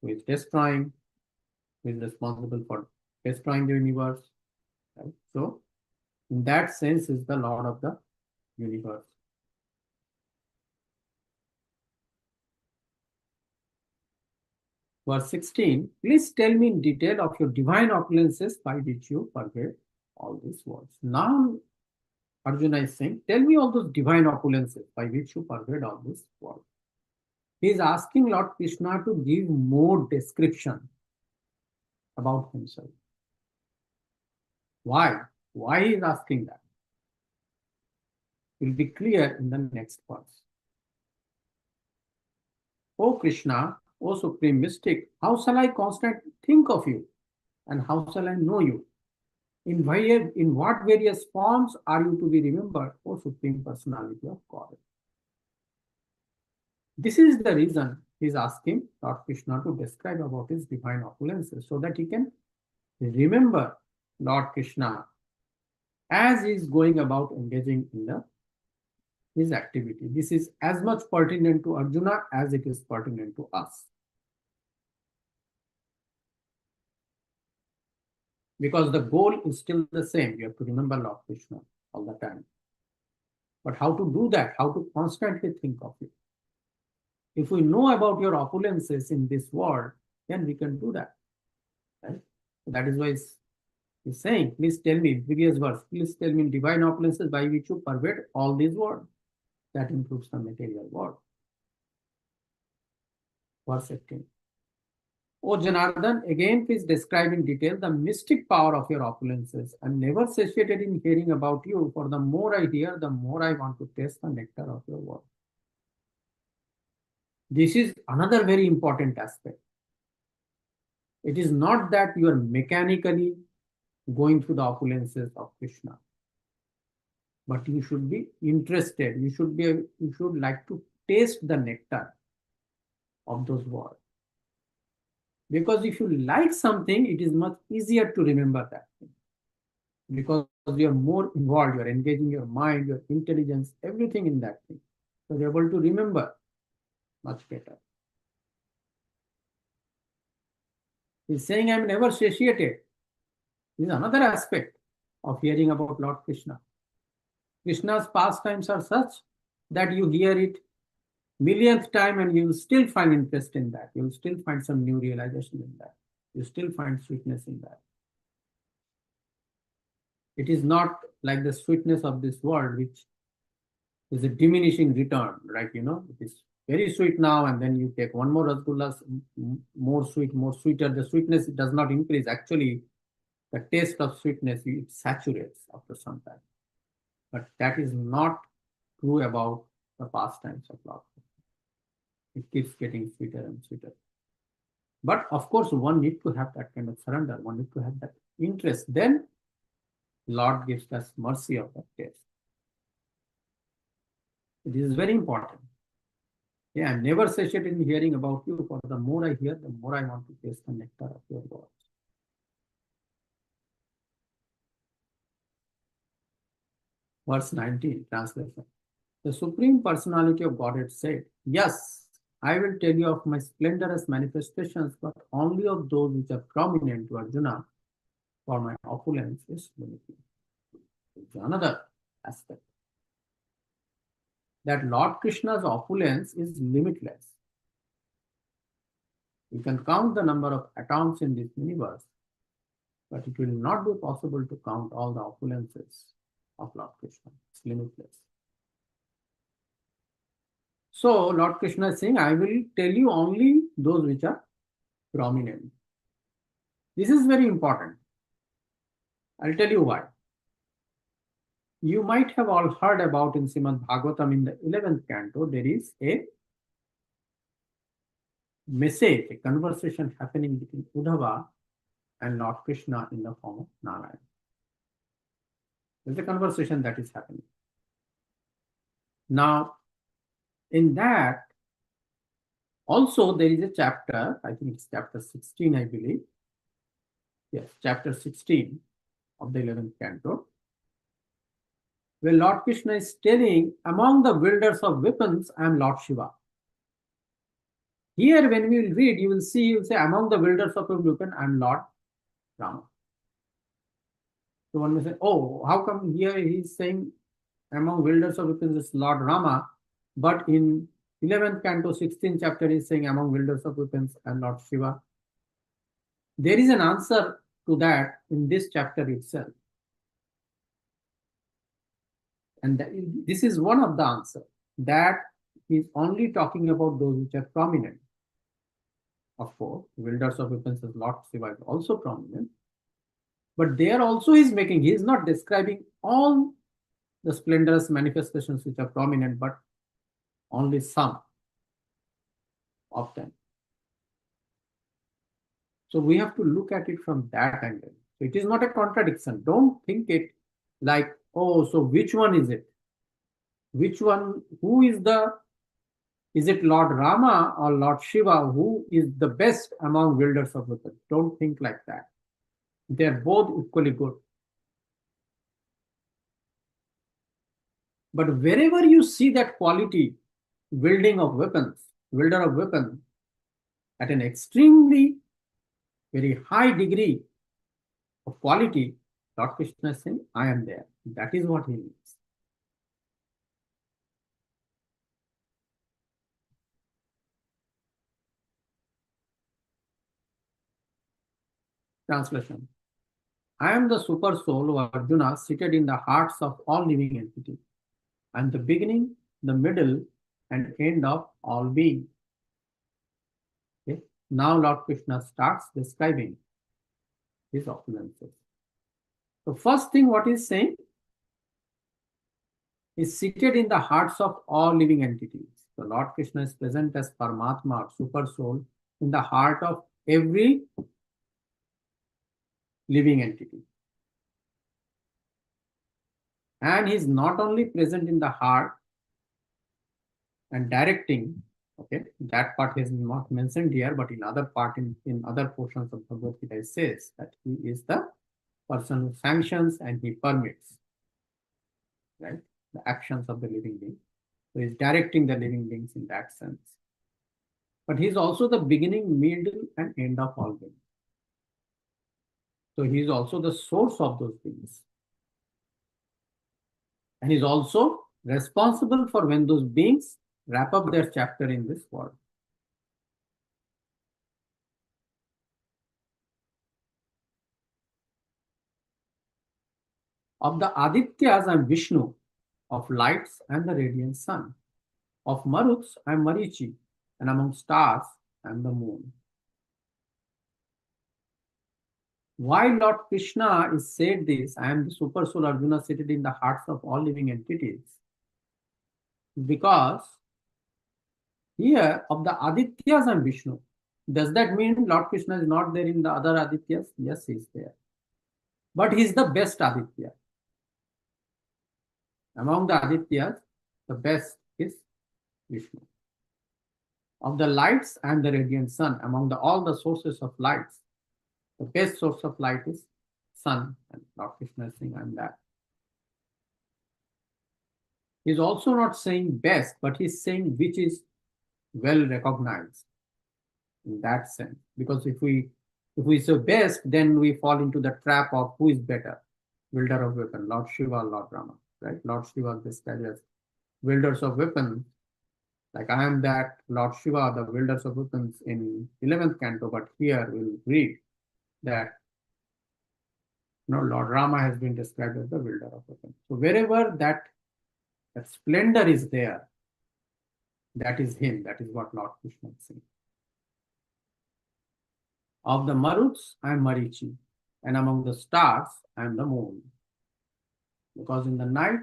who is destroying, who is responsible for destroying the universe. Right? So, in that sense, is the Lord of the universe. Verse 16, please tell me in detail of your divine opulences by which you pervade all these worlds. Now, Arjuna is saying, tell me all those divine opulences by which you pervade all this world. He is asking Lord Krishna to give more description about himself. Why? Why he is asking that? Will be clear in the next verse. O Krishna, O Supreme Mystic, how shall I constantly think of you? And how shall I know you? In what various forms are you to be remembered, O Supreme Personality of God? This is the reason he's asking Lord Krishna to describe about his divine opulences so that he can remember Lord Krishna as he's going about engaging in his activity. This is as much pertinent to Arjuna as it is pertinent to us. Because the goal is still the same. You have to remember Lord Krishna all the time. But how to do that? How to constantly think of it? If we know about your opulences in this world, then we can do that. Right? That is why he's saying, please tell me, previous verse, please tell me divine opulences by which you pervade all this world. That includes the material world. Verse 18. O Janardhan, again please describe in detail the mystic power of your opulences. I'm never satiated in hearing about you, for the more I hear, the more I want to taste the nectar of your word. This is another very important aspect. It is not that you are mechanically going through the opulences of Krishna, but you should be interested. You should like to taste the nectar of those words. Because if you like something, it is much easier to remember that thing. Because you are more involved, you are engaging your mind, your intelligence, everything in that thing. So you're able to remember much better. He's saying, I'm never satiated. This is another aspect of hearing about Lord Krishna. Krishna's pastimes are such that you hear it millionth time and you will still find interest in that. You will still find some new realization in that. You still find sweetness in that. It is not like the sweetness of this world, which is a diminishing return, right? You know, it is very sweet now, and then you take one more rasgulla, more sweet, more sweeter. The sweetness does not increase. Actually, the taste of sweetness, it saturates after some time. But that is not true about the pastimes of Lord. It keeps getting sweeter and sweeter. But of course, one needs to have that kind of surrender. One needs to have that interest. Then Lord gives us mercy of that taste. This is very important. Yeah, I'm never satiated in hearing about you. For the more I hear, the more I want to taste the nectar of your words. Verse 19, translation. The Supreme Personality of Godhead said, yes, I will tell you of my splendorous manifestations, but only of those which are prominent to Arjuna, for my opulence is limited. Another aspect. That Lord Krishna's opulence is limitless. You can count the number of atoms in this universe, but it will not be possible to count all the opulences of Lord Krishna. It's limitless. So Lord Krishna is saying, I will tell you only those which are prominent. This is very important. I'll tell you why. You might have all heard about in Srimad Bhagavatam in the 11th canto, there is a message, a conversation happening between Uddhava and Lord Krishna in the form of Narayana. There's a conversation that is happening. Now, in that, also there is a chapter, I think it's chapter 16, I believe. Yes, chapter 16 of the 11th canto, where Lord Krishna is telling, among the wielders of weapons, I am Lord Shiva. Here, when we will read, you will see, he will say, among the wielders of a weapon, I am Lord Rama. So one may say, oh, how come here he is saying among wielders of weapons is Lord Rama, but in 11th canto, 16th chapter, he is saying among wielders of weapons and Lord Shiva. There is an answer to that in this chapter itself. And this is one of the answers, that he is only talking about those which are prominent. Of course, wielders of weapons as Lord Shiva is also prominent. But there also he is not describing all the splendorous manifestations which are prominent, but only some of them. So we have to look at it from that angle. So it is not a contradiction. Don't think it like, oh, so which one is it? Which one, who is the Is it Lord Rama or Lord Shiva who is the best among wielders of weapons? Don't think like that. They are both equally good. But wherever you see that quality, wielding of weapons, wielder of weapons, at an extremely very high degree of quality, Lord Krishna is saying, I am there. That is what he means. Translation. I am the super soul of Arjuna seated in the hearts of all living entities. I am the beginning, the middle, and end of all being. Okay? Now Lord Krishna starts describing his opulences. The first thing what he's saying is seated in the hearts of all living entities. So Lord Krishna is present as Paramatma, super soul, in the heart of every living entity. And he's not only present in the heart and directing, okay, that part is not mentioned here, but in other part, in other portions of Bhagavad Gita, it says that he is the person who sanctions and he permits, right, the actions of the living being. So he's directing the living beings in that sense. But he's also the beginning, middle, and end of all beings. So he's also the source of those beings. And he's also responsible for when those beings wrap up their chapter in this world. Of the Adityas, I am Vishnu. Of lights, I am the radiant sun. Of Maruts, I am Marichi. And among stars, I am the moon. Why Lord Krishna is said this, I am the super soul Arjuna seated in the hearts of all living entities. Because here of the Adityas I am Vishnu. Does that mean Lord Krishna is not there in the other Adityas? Yes, he is there. But he is the best Aditya. Among the Adityas, the best is Vishnu. Of the lights and the radiant sun, among all the sources of lights, the best source of light is sun. And Lord Krishna is saying, I am that. He's also not saying best, but he's saying which is well recognized in that sense. Because if we say best, then we fall into the trap of who is better, wielder of weapon, Lord Shiva, Lord Rama, right? Lord Shiva is described as wielders of weapons. Like I am that Lord Shiva, the wielders of weapons in 11th canto, but here we'll read that Lord Rama has been described as the wielder of weapons. So wherever that splendor is there, that is him. That is what Lord Krishna is saying. Of the Maruts, I am Marichi, and among the stars, I am the moon. Because in the night,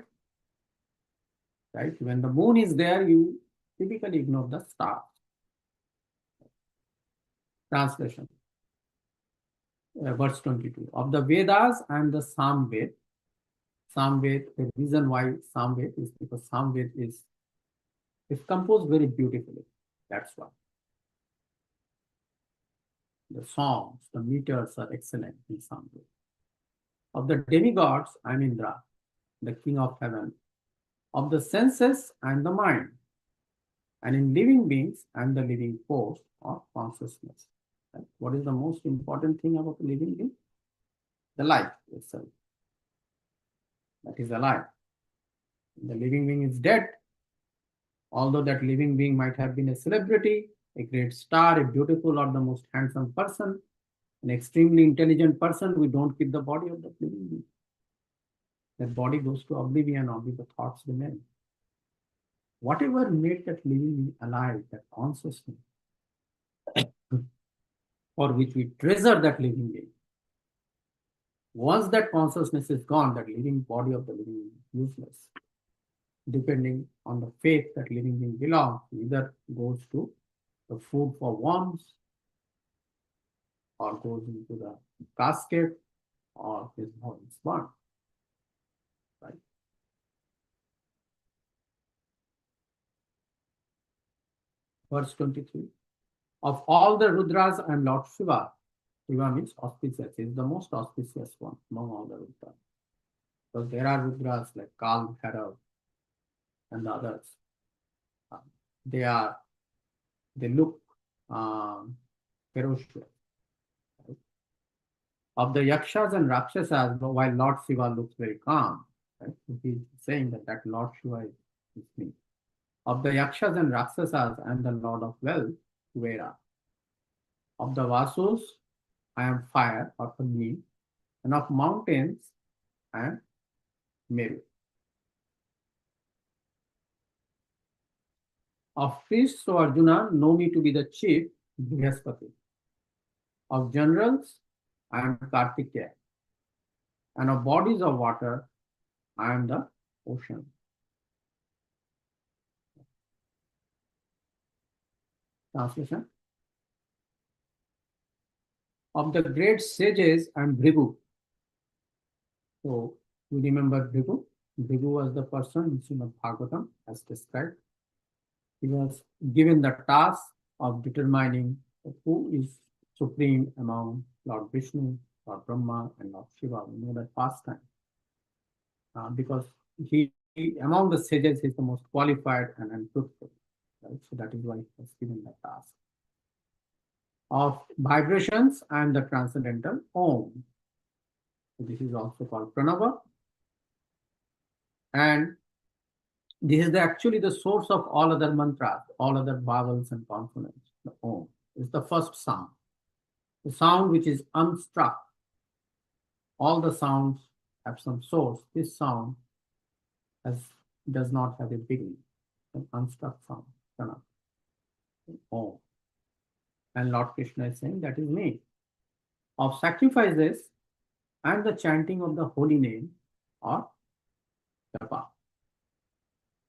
right, when the moon is there, you typically ignore the stars. Translation. Verse 22. Of the Vedas, I am the Samved. Samved, the reason why Samved is because Samved is composed very beautifully. That's why. The songs, the meters are excellent in Samved. Of the demigods, I am Indra, the king of heaven. Of the senses, I am the mind. And in living beings, I am the living force of consciousness. Right? What is the most important thing about the living being? The life itself. That is alive. The living being is dead. Although that living being might have been a celebrity, a great star, a beautiful or the most handsome person, an extremely intelligent person, we don't keep the body of that living being. That body goes to oblivion, only the thoughts remain. Whatever made that living being alive, that consciousness, for which we treasure that living being. Once that consciousness is gone, that living body of the living being is useless. Depending on the faith that living being belongs, either goes to the food for worms, or goes into the casket, or his body is burned. Right? Verse 23. Of all the Rudras, I am Lord Shiva. Shiva means auspicious. He is the most auspicious one among all the Rudras. So there are Rudras like Kal, Bhairav, and the others. Uh, they are, they look ferocious. Right? Of the Yakshas and Rakshasas, while Lord Shiva looks very calm, right? He's saying that Lord Shiva is me. Of the Yakshas and Rakshasas, I am the Lord of Wealth, Kuvera. Of the Vasus, I am fire or Agni. And of mountains, I am Meru. Of priests, so Arjuna, know me to be the chief, Brihaspati. Of generals, I am Kartikeya. And of bodies of water, I am the ocean. Translation. Of the great sages, I am Bhrigu. So, you remember Bhrigu? Bhrigu was the person in Srimad Bhagavatam as described. He was given the task of determining who is supreme among Lord Vishnu, Lord Brahma, and Lord Shiva. We know that pastime. Because he, among the sages, is the most qualified and truthful. Right? So that is why he was given the task. Of vibrations and the transcendental Om. So this is also called Pranava. And this is actually the source of all other mantras, all other vowels and consonants. The Om is the first sound. The sound which is unstruck. All the sounds have some source. This sound does not have a beginning. An unstruck sound. Pranava. Om. And Lord Krishna is saying that is me. Of sacrifices and the chanting of the holy name or japa.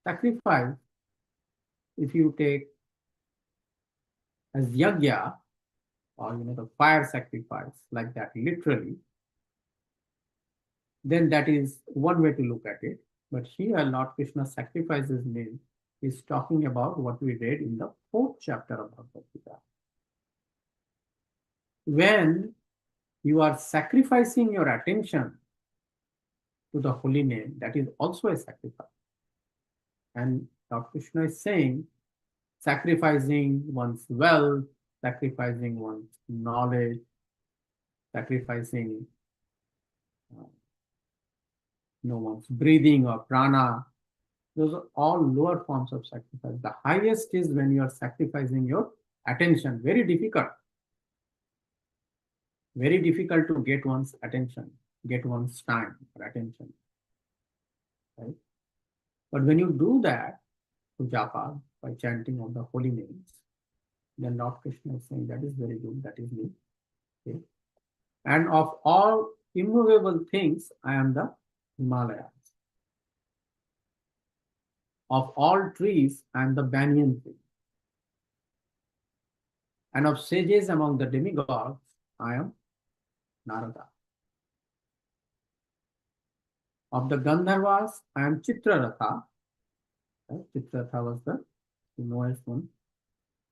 Sacrifice, if you take as yagya or the fire sacrifice like that literally, then that is one way to look at it. But here Lord Krishna sacrifices name is talking about what we read in the 4th chapter of Bhagavad Gita. When you are sacrificing your attention to the holy name, that is also a sacrifice. And Lord Krishna is saying, sacrificing one's wealth, sacrificing one's knowledge, sacrificing one's breathing or prana, those are all lower forms of sacrifice. The highest is when you are sacrificing your attention. Very difficult. Very difficult to get one's attention, get one's time or attention. Right? But when you do that, to japa, by chanting of the holy names, then Lord Krishna is saying that is very good, that is me. Okay? And of all immovable things, I am the Himalayas. Of all trees, I am the banyan tree. And of sages among the demigods, I am Narada. Of the Gandharvas, I am Chitraratha. Right? Chitraratha was the newest one.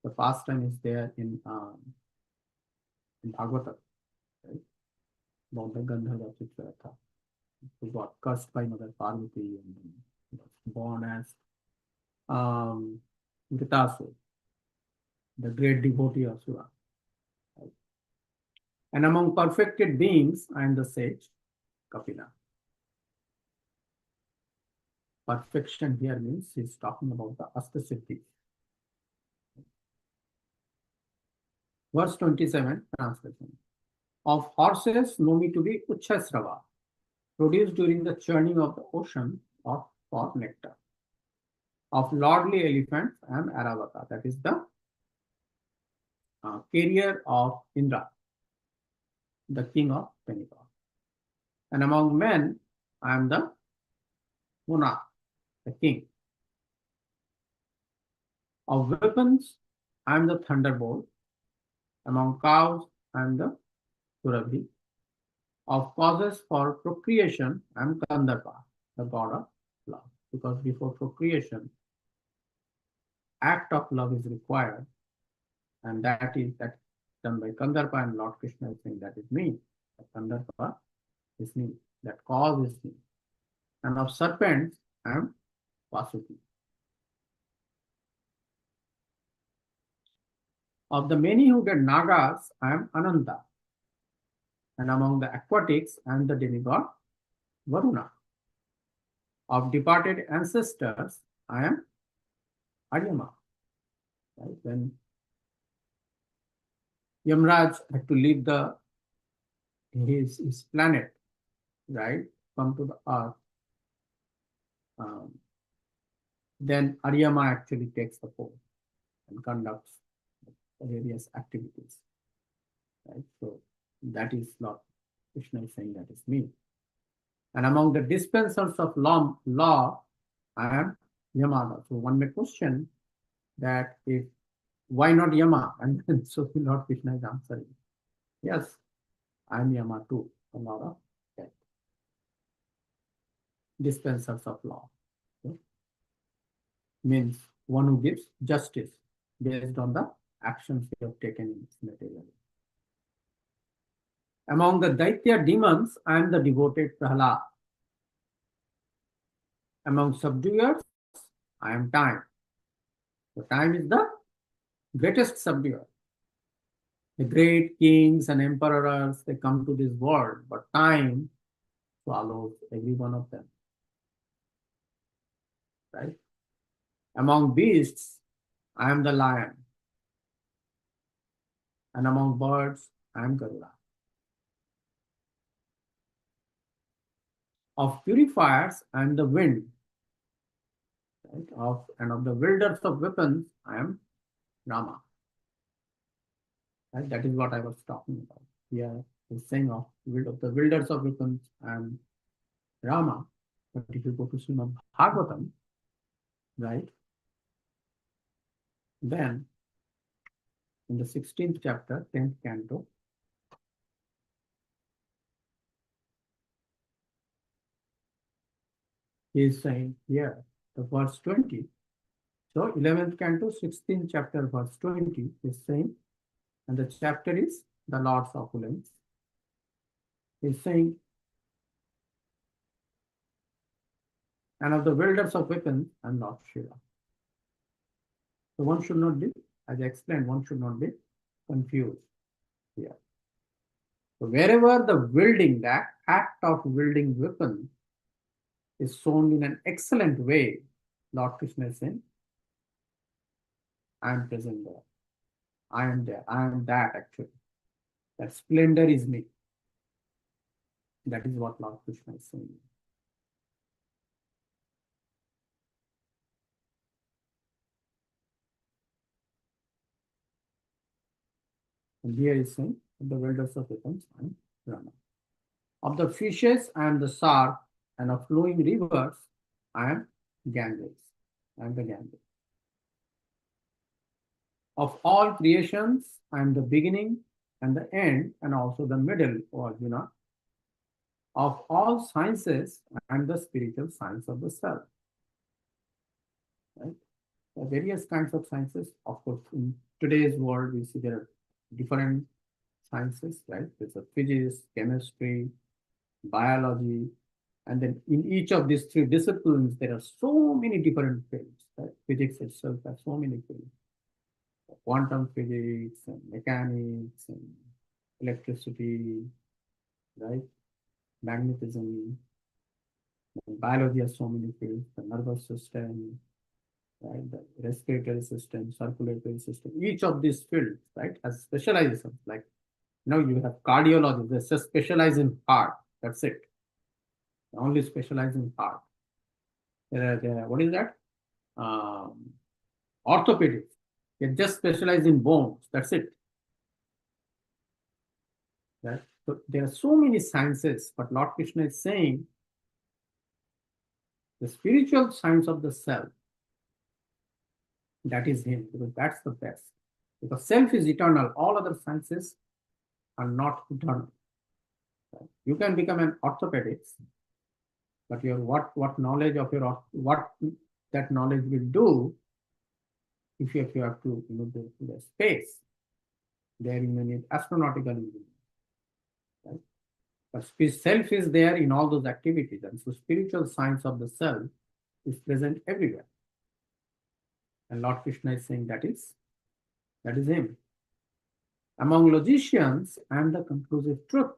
The pastime is there in Bhagavatam, right? About the Gandharva Chitraratha, who got cursed by Mother Parvati and was born as Vritasur, the great devotee of Shiva. Right? And among perfected beings, I am the sage Kapila. Perfection here means he's talking about the Astasiddhi. Verse 27, translation. Of horses, know me to be Uchchasrava, produced during the churning of the ocean for nectar. Of lordly elephants, I am Aravata, that is the carrier of Indra, the king of demigods. And among men, I am the monarch, the king. Of weapons, I am the thunderbolt. Among cows, I am the Surabhi. Of causes for procreation, I am Kandharpa, the god of love. Because before procreation, act of love is required, and that done by Kandarpa, and Lord Krishna is saying that is me. Kandarpa is me. That cause is me. And of serpents, I am Vasuki. Of the many who get Nagas, I am Ananta. And among the aquatics, I am the demigod Varuna. Of departed ancestors, I am Aryama. Right? When Yamraj had to leave his planet, right, come to the earth, then Aryama actually takes the pole and conducts various activities. Right? So that is Lord Krishna is saying that is me. And among the dispensers of law, I am Yamada. So one may question that if why not Yama? And then so Lord Krishna is answering, yes, I am Yama too, a lot of that. Dispensers of law. Okay? Means one who gives justice based on the actions you have taken in this material. Among the Daitya demons, I am the devoted Prahlad. Among subduers, I am time. So time is the greatest subduer. The great kings and emperors, they come to this world, but time swallows every one of them. Right? Among beasts, I am the lion. And among birds, I am Garuda. Of purifiers, I am the wind. Right? And of the wielders of weapons, I am Rama. Right? That is what I was talking about. Here is saying of the wielders of weapons, I am Rama. But if you go to Srimad Bhagavatam, right, then in the 16th chapter, 10th canto, he is saying here, the verse 20. So 11th canto, 16th chapter, verse 20 is saying, and the chapter is the Lord's opulence. He is saying, and of the wielders of weapons, and Lord Shiva. So one should not be, as I explained, one should not be confused here. So wherever the wielding, the act of wielding weapon is shown in an excellent way, Lord Krishna is saying, I am present there. I am there. I am that actually. That splendor is me. That is what Lord Krishna is saying. And here is saying, the wielders of weapons, I am Rama. Of the fishes, I am the shark, and of flowing rivers, I am Ganges. I am the Ganges. Of all creations, I am the beginning and the end, and also the middle, O Arjuna. Of all sciences, I am the spiritual science of the self. Right? There are various kinds of sciences. Of course, in today's world, we see there are different sciences, right? There's a physics, chemistry, biology, and then in each of these three disciplines, there are so many different fields. Right? Physics itself has so many fields. Quantum physics and mechanics and electricity, right? Magnetism. And biology has so many fields. The nervous system, right? The respiratory system, circulatory system. Each of these fields, right, has specializations. Like you have cardiology. They just specialize in heart. That's it. They only specialize in heart. What is that? Orthopedics. They just specialize in bones. That's it. Right? So there are so many sciences, but Lord Krishna is saying the spiritual science of the self, that is him, because that's the best. Because self is eternal. All other sciences are not eternal. Right? You can become an orthopedics, but your what knowledge of your what that knowledge will do, if you have to go to the space, there you may need astronautical engineering, right? But self is there in all those activities, and so spiritual science of the self is present everywhere. And Lord Krishna is saying that is him. Among logicians and the conclusive truth.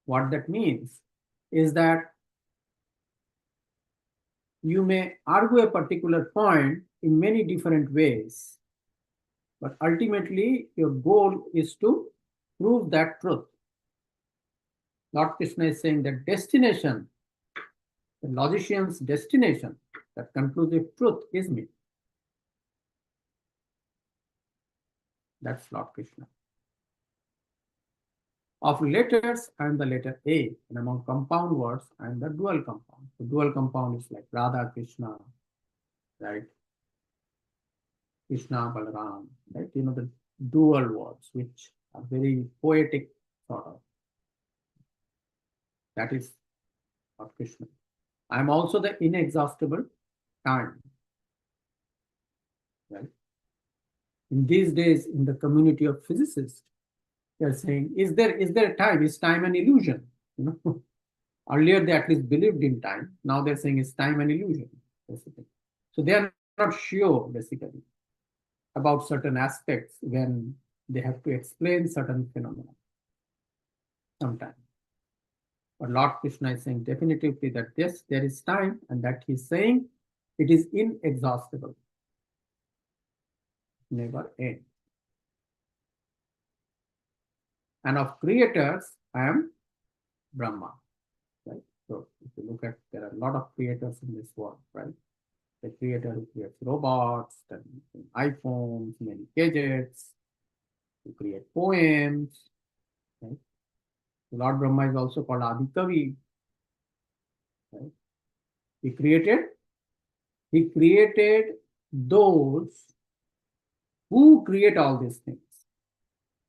What that means is that you may argue a particular point in many different ways, but ultimately your goal is to prove that truth. Lord Krishna is saying that destination, the logician's destination, that conclusive truth is me. That's Lord Krishna. Of letters and the letter A, and among compound words and the dual compound. The dual compound is like Radha Krishna, right? Krishna Balaram, right? The dual words, which are very poetic sort of. That is Lord Krishna. I am also the inexhaustible time, right? In these days, in the community of physicists, they are saying, is there time? Is time an illusion? Earlier they at least believed in time. Now they're saying is time an illusion, basically. So they are not sure, basically, about certain aspects when they have to explain certain phenomena sometimes. But Lord Krishna is saying definitively that yes, there is time, and that he's saying it is inexhaustible. Never end. And of creators, I am Brahma. Right? So if you look at, there are a lot of creators in this world, right? The creator who creates robots, then iPhones, many gadgets, who create poems, right? Lord Brahma is also called Adi Kavi, right? He created those who create all these things.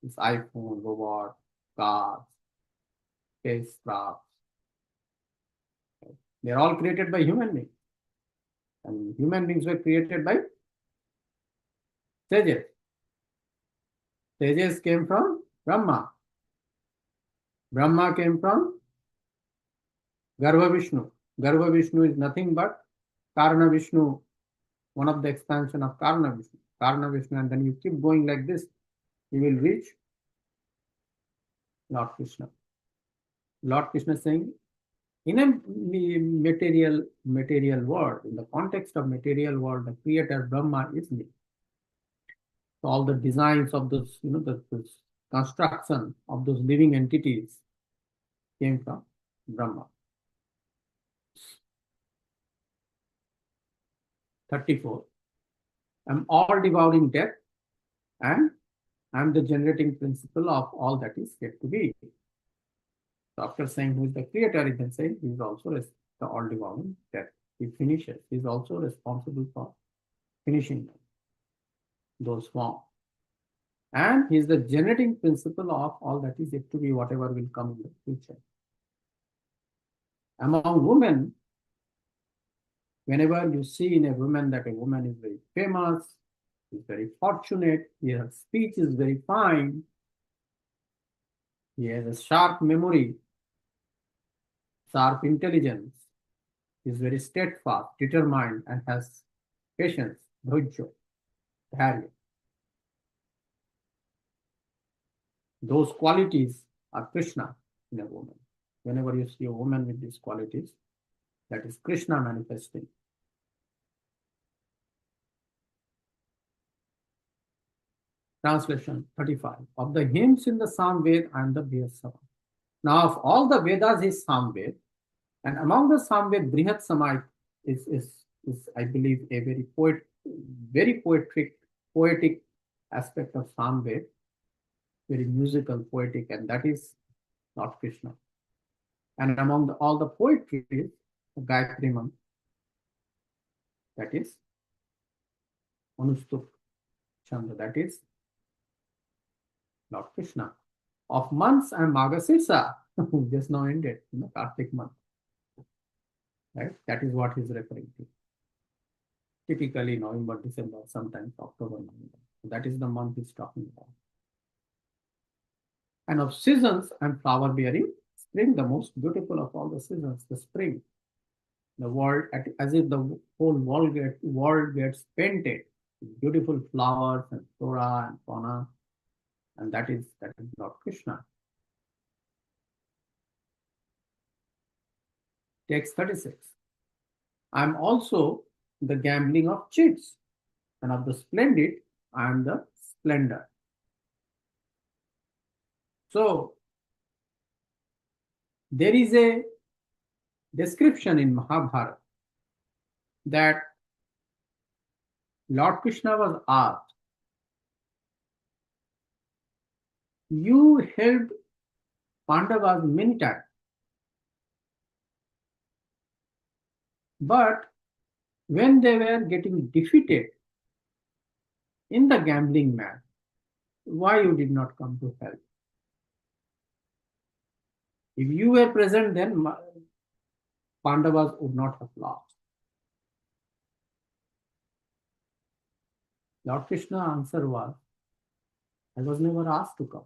This iPhone, robot, cars, spacecraft. Right? They're all created by human beings. And human beings were created by sages. Sages came from Brahma. Brahma came from Garbha Vishnu. Garbha Vishnu is nothing but Karna Vishnu, one of the expansion of Karna Vishnu. Karna Vishnu, and then you keep going like this, you will reach Lord Krishna. Lord Krishna saying, in a material world, in the context of material world, the creator Brahma is me. So all the designs of those, the construction of those living entities came from Brahma. 34. I'm all devouring death, and I'm the generating principle of all that is yet to be. So after saying who is the creator, he can say he is also the all devouring death. He finishes. He is also responsible for finishing those forms. And he is the generating principle of all that is yet to be, whatever will come in the future. Among women, whenever you see in a woman that a woman is very famous, is very fortunate, her speech is very fine, he has a sharp memory, sharp intelligence, is very steadfast, determined, and has patience, dhৈর্য, dharya. Those qualities are Krishna in a woman. Whenever you see a woman with these qualities, that is Krishna manifesting. Translation 35. Of the hymns in the Samved and the Brihatsama. Now, of all the Vedas is Samved, and among the Samved, Brihatsama is I believe, a very poetic aspect of Samved, very musical, poetic, and that is Lord Krishna. And among all the poetry, the Gayatri Mantra, that is Anustup Chandra, that is Lord Krishna. Of months, I am Magasirsa, just now ended, Kartik month. Right? That is what he is referring to. typically November, December, sometimes October, November. That is the month he's talking about. And of seasons and flower bearing, spring, the most beautiful of all the seasons, the spring. The world, as if the whole world gets painted with beautiful flowers and flora and fauna, and that is Lord Krishna. Text 36. I am also the gambling of cheats, and of the splendid, I am the splendor. So there is a description in Mahabharata that Lord Krishna was asked, you helped Pandavas many times, but when they were getting defeated in the gambling match, why you did not come to help? If you were present, then Pandavas would not have lost. Lord Krishna's answer was, I was never asked to come.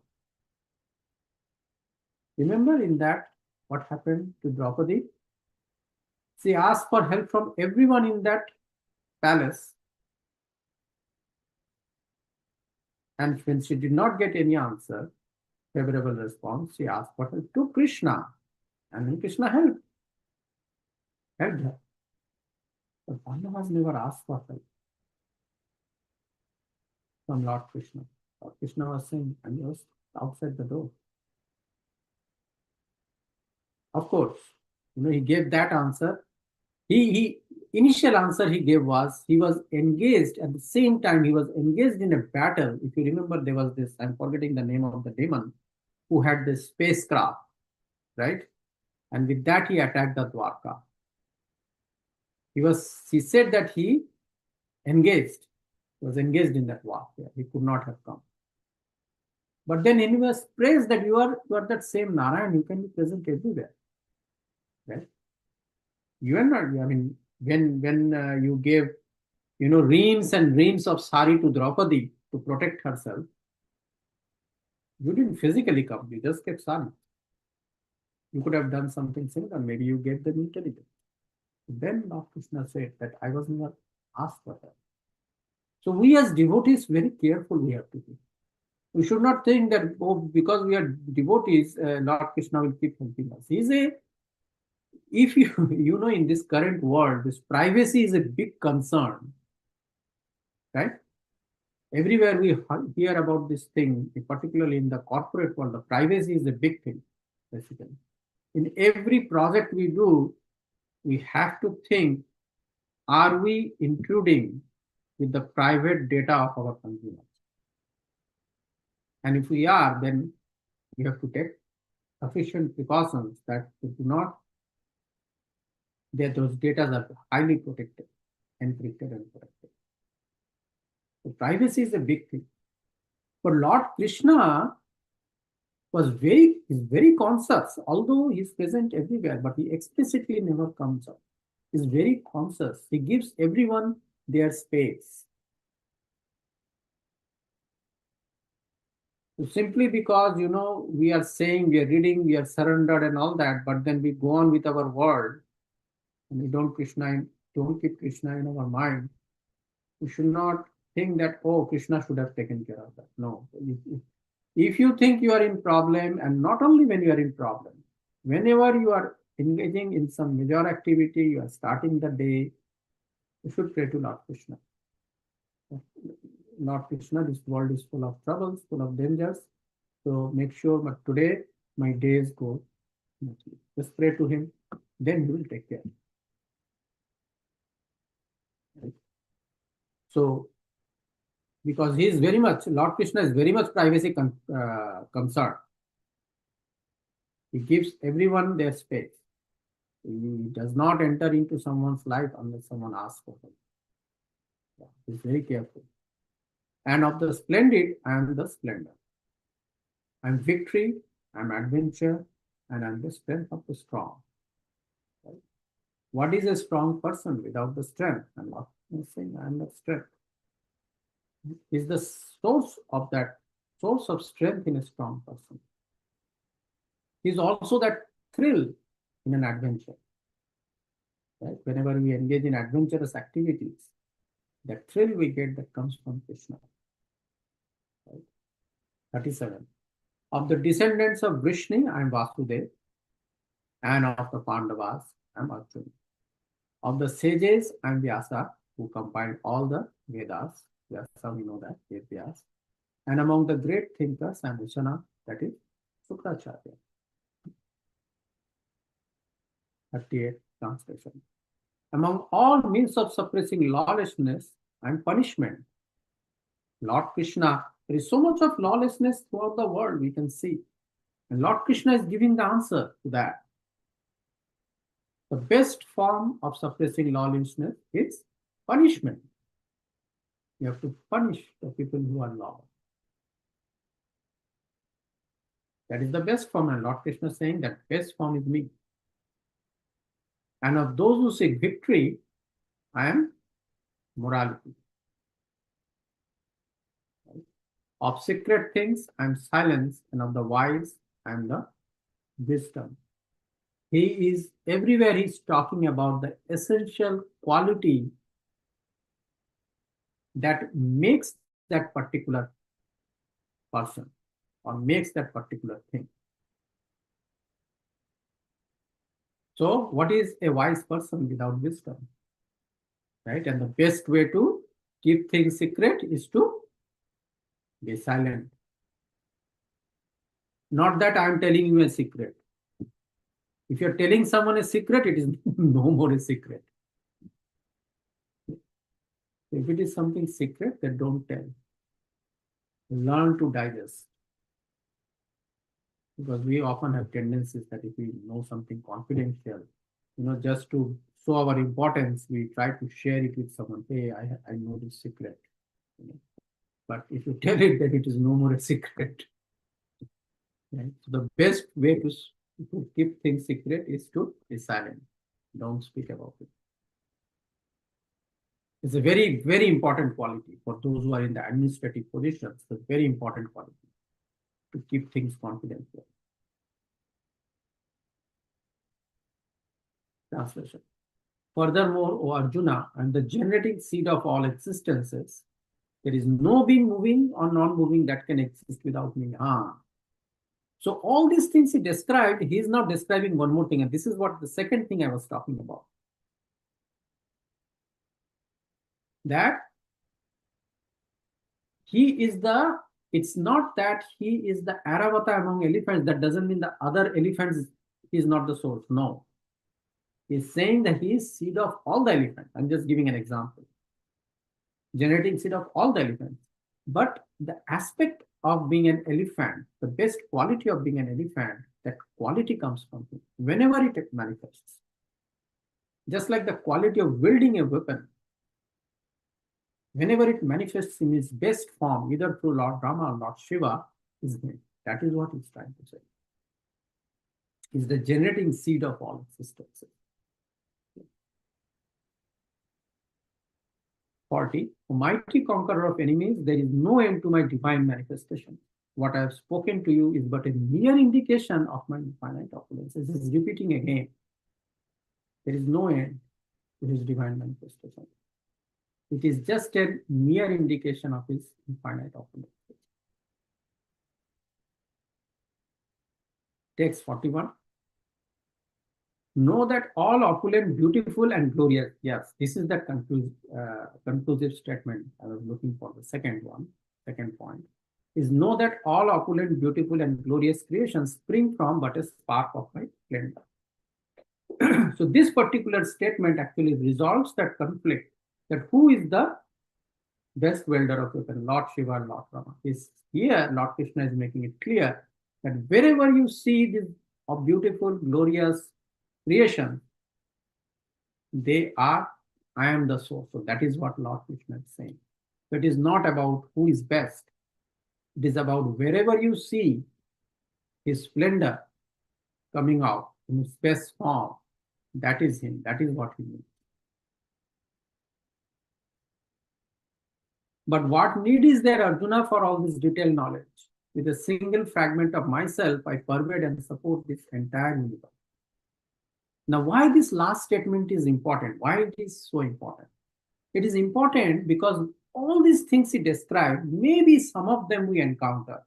Remember in that what happened to Draupadi? She asked for help from everyone in that palace. And when she did not get any answer, favorable response, she asked for help to Krishna. And then Krishna helped her. But Pandavas never asked for help from Lord Krishna. Lord Krishna was saying, and he was outside the door. Of course, he gave that answer. He initial answer he gave was he was engaged at the same time he was engaged in a battle. If you remember, there was this, I'm forgetting the name of the demon who had this spacecraft, right? And with that he attacked the Dwarka. He said that he was engaged in that war. Yeah, he could not have come. But then he was praised that you are that same Narayan, you can be present everywhere. Right? You are not, I mean, when you gave, reams and reams of sari to Draupadi to protect herself, you didn't physically come, you just kept sari. You could have done something similar, maybe you gave them intelligence. Then Lord Krishna said that I was never asked for that. So we as devotees, very careful we have to be. We should not think that, because we are devotees, Lord Krishna will keep helping us. If you in this current world, this privacy is a big concern, right? Everywhere we hear about this thing, particularly in the corporate world, the privacy is a big thing, basically. In every project we do, we have to think, are we intruding with the private data of our consumers? And if we are, then we have to take sufficient precautions that those data are highly protected, encrypted and protected. So privacy is a big thing. But Lord Krishna is very conscious, although he's present everywhere, but he explicitly never comes up. He's very conscious. He gives everyone their space. So simply because, we are saying, we are reading, we are surrendered and all that, but then we go on with our world and we don't keep Krishna in our mind. We should not think that, Krishna should have taken care of that. No. If you think you are in problem, and not only when you are in problem, whenever you are engaging in some major activity, you are starting the day, you should pray to Lord Krishna. Lord Krishna, this world is full of troubles, full of dangers. So make sure that today my days go smoothly. Just pray to him, then he will take care. Right? So, because Lord Krishna is very much privacy concerned. He gives everyone their space. He does not enter into someone's life unless someone asks for him. Yeah, he's very careful. And of the splendid, I am the splendor. I am victory, I am adventure, and I am the strength of the strong. Right? What is a strong person without the strength? And Lord is saying, I am the strength. Is the source of strength in a strong person. Is also that thrill in an adventure. Right? Whenever we engage in adventurous activities, the thrill we get that comes from Krishna. Right? 37. Of the descendants of Vrishni, I am Vasudev, and of the Pandavas, I am Arjuna. Of the sages, I am Vyasa, who compiled all the Vedas. Vyasa, we know that, Vyasa. And among the great thinkers, I am Vishana, that is Sukracharya. 38 translation. Among all means of suppressing lawlessness and punishment, Lord Krishna, there is so much of lawlessness throughout the world we can see. And Lord Krishna is giving the answer to that. The best form of suppressing lawlessness is punishment. You have to punish the people who are lawless. That is the best form, and Lord Krishna is saying that best form is me. And of those who seek victory, I am morality. Right? Of secret things, I am silence, and of the wise, I am the wisdom. He is everywhere, he's talking about the essential quality that makes that particular person or makes that particular thing. So, what is a wise person without wisdom? Right? And the best way to keep things secret is to be silent. Not that I am telling you a secret. If you're telling someone a secret, it is no more a secret. If it is something secret, then don't tell. Learn to digest. Because we often have tendencies that if we know something confidential, just to show our importance, we try to share it with someone. Hey, I know this secret. But if you tell it, then it is no more a secret. Right? So the best way to keep things secret is to be silent. Don't speak about it. It's a very, very important quality for those who are in the administrative positions. It's a very important quality to keep things confidential. Translation. Furthermore, O Arjuna, I am the generating seed of all existences. There is no being moving or non-moving that can exist without me. So all these things he described, he is now describing one more thing. And this is what the second thing I was talking about. That he is it's not that he is the Aravata among elephants. That doesn't mean the other elephants is not the source. No. He's saying that he is seed of all the elephants. I'm just giving an example. Generating seed of all the elephants. But the aspect of being an elephant, the best quality of being an elephant, that quality comes from him whenever it manifests. Just like the quality of wielding a weapon, whenever it manifests in its best form, either through Lord Rama or Lord Shiva, is him. That is what he's trying to say. He's the generating seed of all existences. 40. Mighty conqueror of enemies, there is no end to my divine manifestation. What I have spoken to you is but a mere indication of my infinite opulence. This is repeating again. There is no end to his divine manifestation. It is just a mere indication of his infinite opulence. Text 41. Know that all opulent, beautiful, and glorious. Yes, this is the conclusive statement I was looking for. The second point is know that all opulent, beautiful, and glorious creations spring from but a spark of my splendor. So this particular statement actually resolves that conflict, that who is the best welder of weapon, Lord Shiva or Lord Rama. Here, Lord Krishna is making it clear that wherever you see this beautiful, glorious creation, I am the source. So that is what Lord Krishna is saying. So it is not about who is best. It is about wherever you see his splendor coming out in its best form, That is him. That is what he means. But what need is there, Arjuna, for all this detailed knowledge? With a single fragment of myself, I pervade and support this entire universe. Now, why this last statement is important? Why it is so important? It is important because all these things he described, maybe some of them we encounter,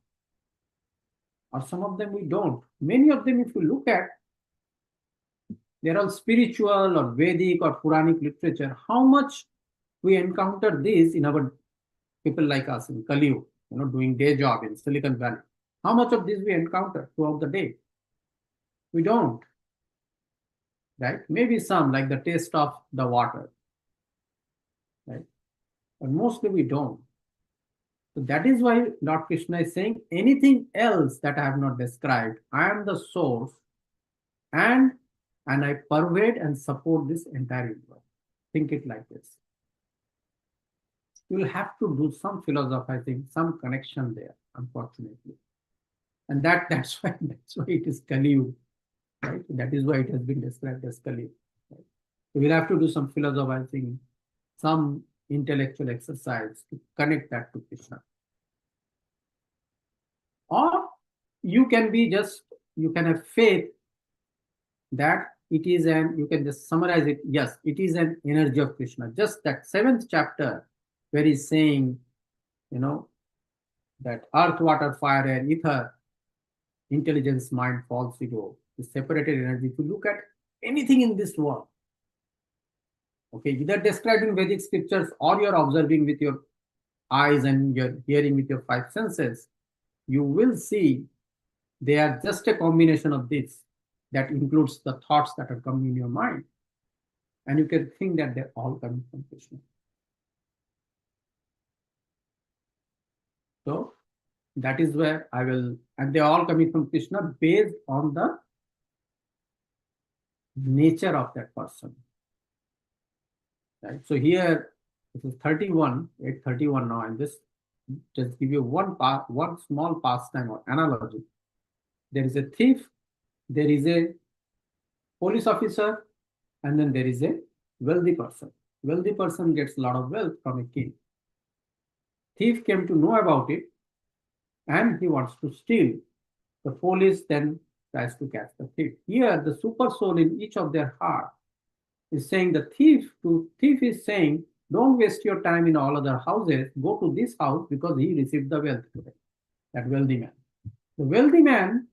or some of them we don't. Many of them, if you look at, they're all spiritual or Vedic or Puranic literature. How much we encounter this in our people like us in Kali, doing day job in Silicon Valley. How much of this we encounter throughout the day? We don't, right? Maybe some, like the taste of the water, right? But mostly we don't. So that is why Lord Krishna is saying anything else that I have not described, I am the source, and I pervade and support this entire universe. Think it like this. You will have to do some philosophizing, some connection there, unfortunately. And that's why it is Kali Yuga, right? That is why it has been described as Kali Yuga. Right? So we'll have to do some philosophizing, some intellectual exercise to connect that to Krishna. Or you can have faith that it is you can just summarize it. Yes, it is an energy of Krishna. Just that 7th chapter where he's saying, that earth, water, fire, air, ether, intelligence, mind, false ego, the separated energy. If you look at anything in this world, okay, either described in Vedic scriptures or you're observing with your eyes and you're hearing with your 5 senses, you will see they are just a combination of this that includes the thoughts that are coming in your mind. And you can think that they're all coming from Krishna. So that is where and they're all coming from Krishna based on the nature of that person. Right. So here, this is 31, 831 now, and just give you one small pastime or analogy. There is a thief, there is a police officer, and then there is a wealthy person. Wealthy person gets a lot of wealth from a king. Thief came to know about it, and he wants to steal. The police then tries to catch the thief. Here, the super soul in each of their heart is saying the thief is saying, don't waste your time in all other houses. Go to this house because he received the wealth today. That wealthy man. The wealthy man,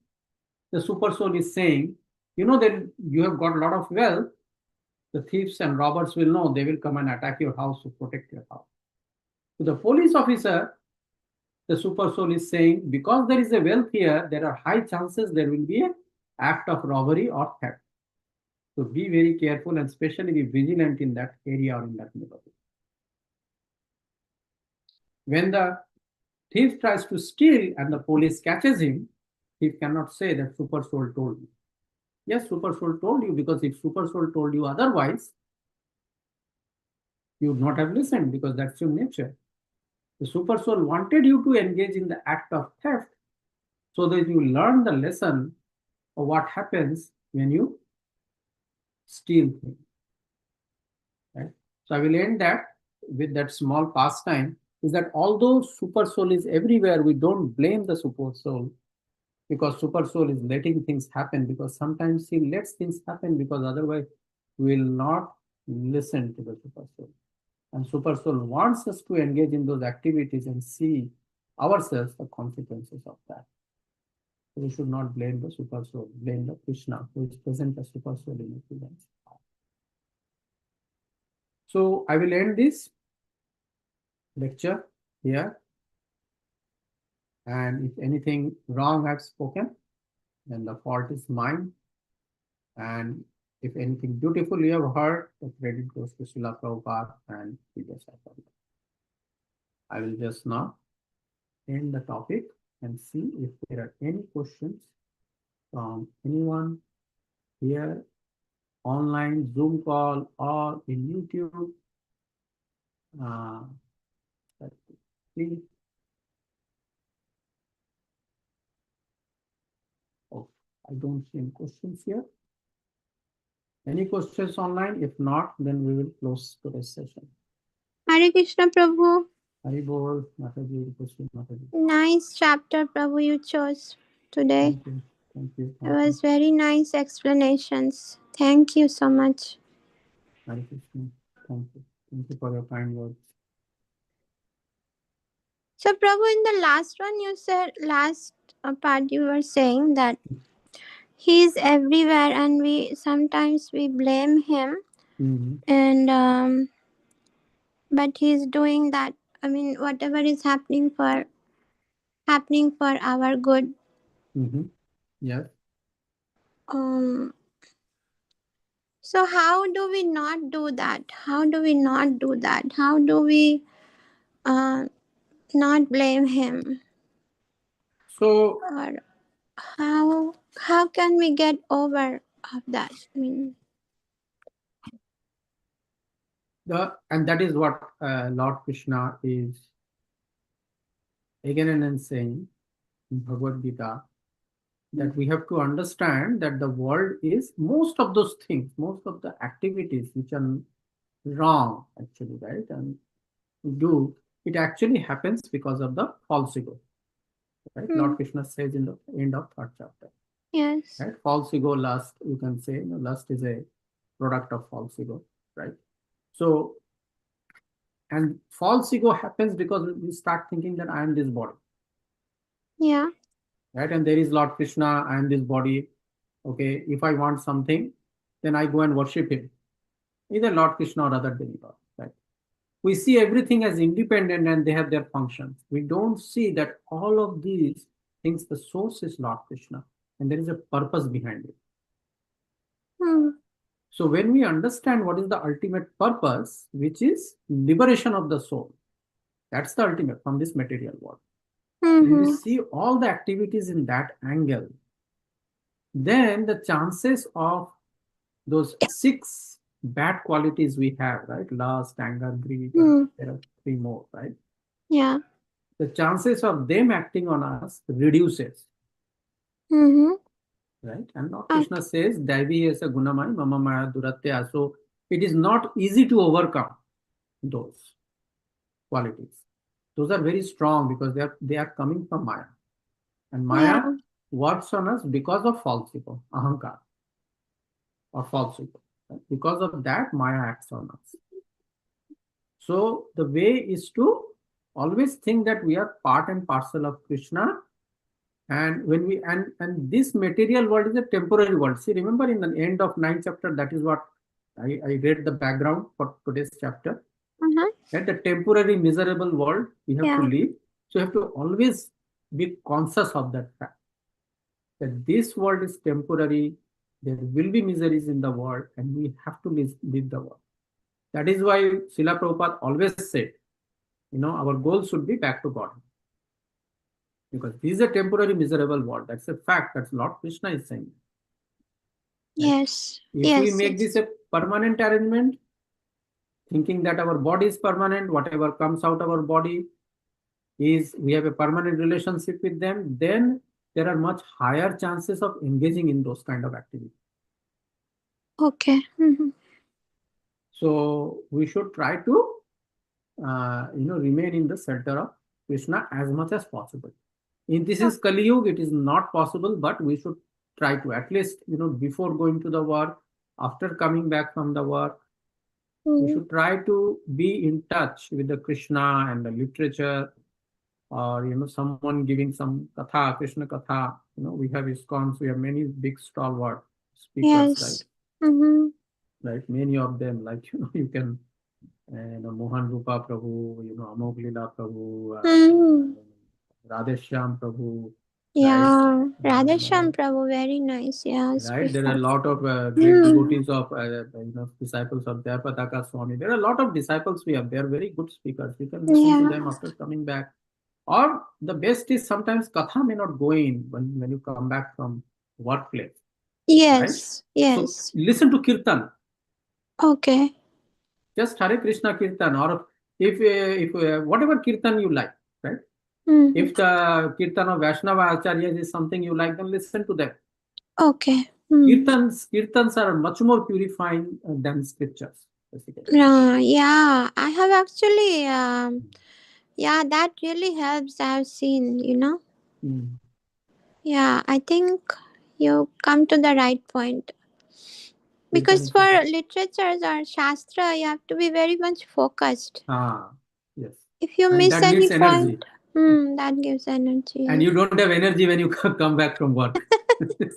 the super soul is saying, that you have got a lot of wealth. The thieves and robbers will know. They will come and attack your house to protect your house. To the police officer, the super soul is saying, because there is a wealth here, there are high chances there will be an act of robbery or theft. So be very careful and especially be vigilant in that area or in that neighborhood. When the thief tries to steal and the police catches him, thief cannot say that super soul told me. Yes, super soul told you, because if super soul told you otherwise, you would not have listened because that's your nature. The super soul wanted you to engage in the act of theft so that you learn the lesson of what happens when you steal things. Right? So I will end that with that small pastime, is that although super soul is everywhere, we don't blame the super soul, because super soul is letting things happen, because sometimes he lets things happen because otherwise we will not listen to the super soul. And super soul wants us to engage in those activities and see ourselves the consequences of that. So we should not blame the super soul, blame the Krishna who is present as super soul in Opulence. So I will end this lecture here. And if anything wrong I've spoken, then the fault is mine. And if anything beautiful you have heard, the credit goes to Srila Prabhupada and Dasa. I will just now end the topic and see if there are any questions from anyone here, online, Zoom call, or in YouTube. Let's see. Oh, I don't see any questions here. Any questions online? If not, then we will close today's session.
Hare Krishna Prabhu.
Hari Bol, Mataji, Krishna Mataji.
Nice chapter, Prabhu, you chose today.
Thank you. Thank you.
It
Thank you.
was very nice explanations. Thank you so much.
Hari Krishna. Thank you. Thank you for your kind words.
So, Prabhu, in the last one, you said, last part, you were saying that he is everywhere and we sometimes we blame him
Mm-hmm.
and but he's doing that. I mean, whatever is happening for our good.
Mm-hmm. Yes.
Um, so how do we not do that? How do we not do that? How do we uh, not blame him?
So
Or how can we get over of that? I mean,
and that is what Lord Krishna is again and saying in Bhagavad Gita, that we have to understand that the world is most of those things, most of the activities which are wrong actually, right? And do it actually happens because of the false ego, right?
hmm,
Lord Krishna says in the end of third chapter,
yes,
right? False ego, lust, you can say, lust is a product of false ego, right? So, and false ego happens because we start thinking that I am this body,
yeah,
right? And there is Lord Krishna, I am this body. Okay, if I want something, then I go and worship him, either Lord Krishna or other demigod, right? We see everything as independent and they have their functions. We don't see that all of these things, the source is Lord Krishna, and there is a purpose behind it.
hmm,
So when we understand what is the ultimate purpose, which is liberation of the soul, that's the ultimate from this material world. When we
hmm,
see all the activities in that angle, then the chances of those six bad qualities we have, right? Lust, anger, greed, and
hmm,
there are three more, right?
yeah,
The chances of them acting on us reduces,
mm-hmm,
right? And Lord Krishna
okay,
says, Daivi asa gunamai mama maya duratya. So it is not easy to overcome those qualities. Those are very strong because they are coming from Maya. And
yeah,
Maya works on us because of false ego, ahankar, or false ego. Right? Because of that, Maya acts on us. So the way is to always think that we are part and parcel of Krishna. And when we and this material world is a temporary world. See, remember in the end of ninth chapter, that is what I read the background for today's chapter.
uh-huh,
At the temporary miserable world we have to
yeah,
live. So you have to always be conscious of that fact that this world is temporary. There will be miseries in the world, and we have to live the world. That is why Srila Prabhupada always said, our goal should be back to God. Because this is a temporary miserable world. That's a fact. That's Lord Krishna is saying. Right?
yes,
If we
yes,
make this
yes,
a permanent arrangement, thinking that our body is permanent, whatever comes out our body is we have a permanent relationship with them, then there are much higher chances of engaging in those kind of activities.
okay, mm-hmm,
So we should try to remain in the center of Krishna as much as possible. In this is Kali Yuga, it is not possible, but we should try to at least before going to the work, after coming back from the work, we
mm-hmm,
should try to be in touch with the Krishna and the literature, or someone giving some katha, Krishna katha. We have ISKCONs, we have many big stalwart speakers, right?
yes, mm-hmm,
Right, many of them, like you can Mohan Rupa Prabhu, Amog Leela Prabhu,
mm-hmm.
Radheshyam Prabhu, right?
Yeah,
And,
Radhesham Prabhu, very nice. Yeah,
right, there are a
speaker.
lot of great
Hmm.
devotees of disciples of Jayapataka Swami. There are a lot of disciples we have. They are very good speakers. You can listen to
Yeah.
them after coming back. Or the best is sometimes katha may not go in when you come back from workplace, right?
Yes.
So
Yes.
listen to kirtan,
Okay.
just Hare Krishna kirtan, or if whatever kirtan you like, right?
Hmm.
If the kirtan of Vaishnava Acharyas is something you like, then listen to them.
Okay.
Kirtans are much more purifying than scriptures, basically.
Yeah, I have actually, yeah, that really helps. I've seen,
Mm.
Yeah, I think you come to the right point.
Kirtan
Because
is the
for
best.
literatures or Shastra, you have to be very much focused.
Ah, yes.
If you
And
miss
that
any
needs energy.
point, that gives energy.
And
Yes.
you don't have energy when you come back from work.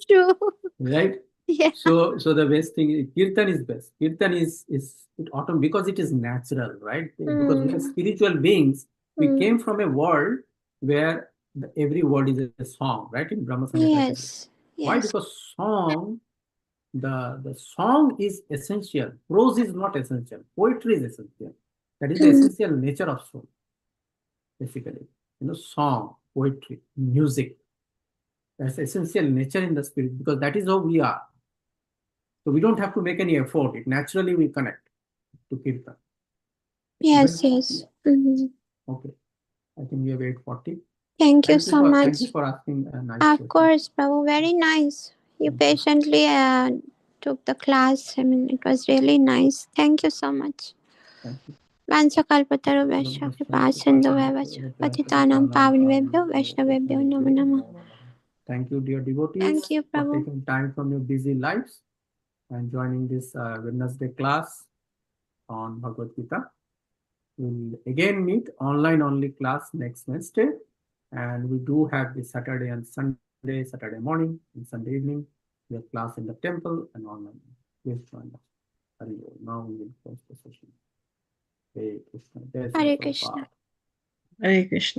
True.
Right?
Yeah.
So the best thing is kirtan is best. Kirtan is it autumn because it is natural, right? Because we are
Mm,
spiritual beings. We
mm.
came from a world where every word is a song, right? In Brahma Samhita tradition.
Yes.
Why?
Yes.
Because the song is essential. Prose is not essential. Poetry is essential. That is the
Mm,
essential nature of soul, basically. Song, poetry, music. That's essential nature in the spirit because that is how we are. So we don't have to make any effort. It naturally we connect to Kirtan.
yes.
Right?
Yes. Mhm.
Okay. I think we have 8:40.
Thank you so
Thank you
much.
for asking a nice
Of
question.
course, Prabhu. Very nice. You
Thank you.
patiently took the class. I mean, it was really nice. Thank you so much.
Thank you.
वंशकल्पतरुभ्यश्च कृपासिन्धुभ्यश्च पतितानां पावनेभ्यो वैष्णवेभ्यो नमो नमः.
Thank you, dear
Thank
devotees,
you,
for
Prabhu.
taking time from your busy lives and joining this Wednesday class on Bhagavad Gita. We'll again meet online only class next Wednesday. And we do have this Saturday and Sunday, Saturday morning and Sunday evening. We have class in the temple and online. Please join us. Hari Bol. Now we will close the session. Hey Krishna. Jai Srila
Hare
Prabhupada.
Krishna.
Hare Krishna.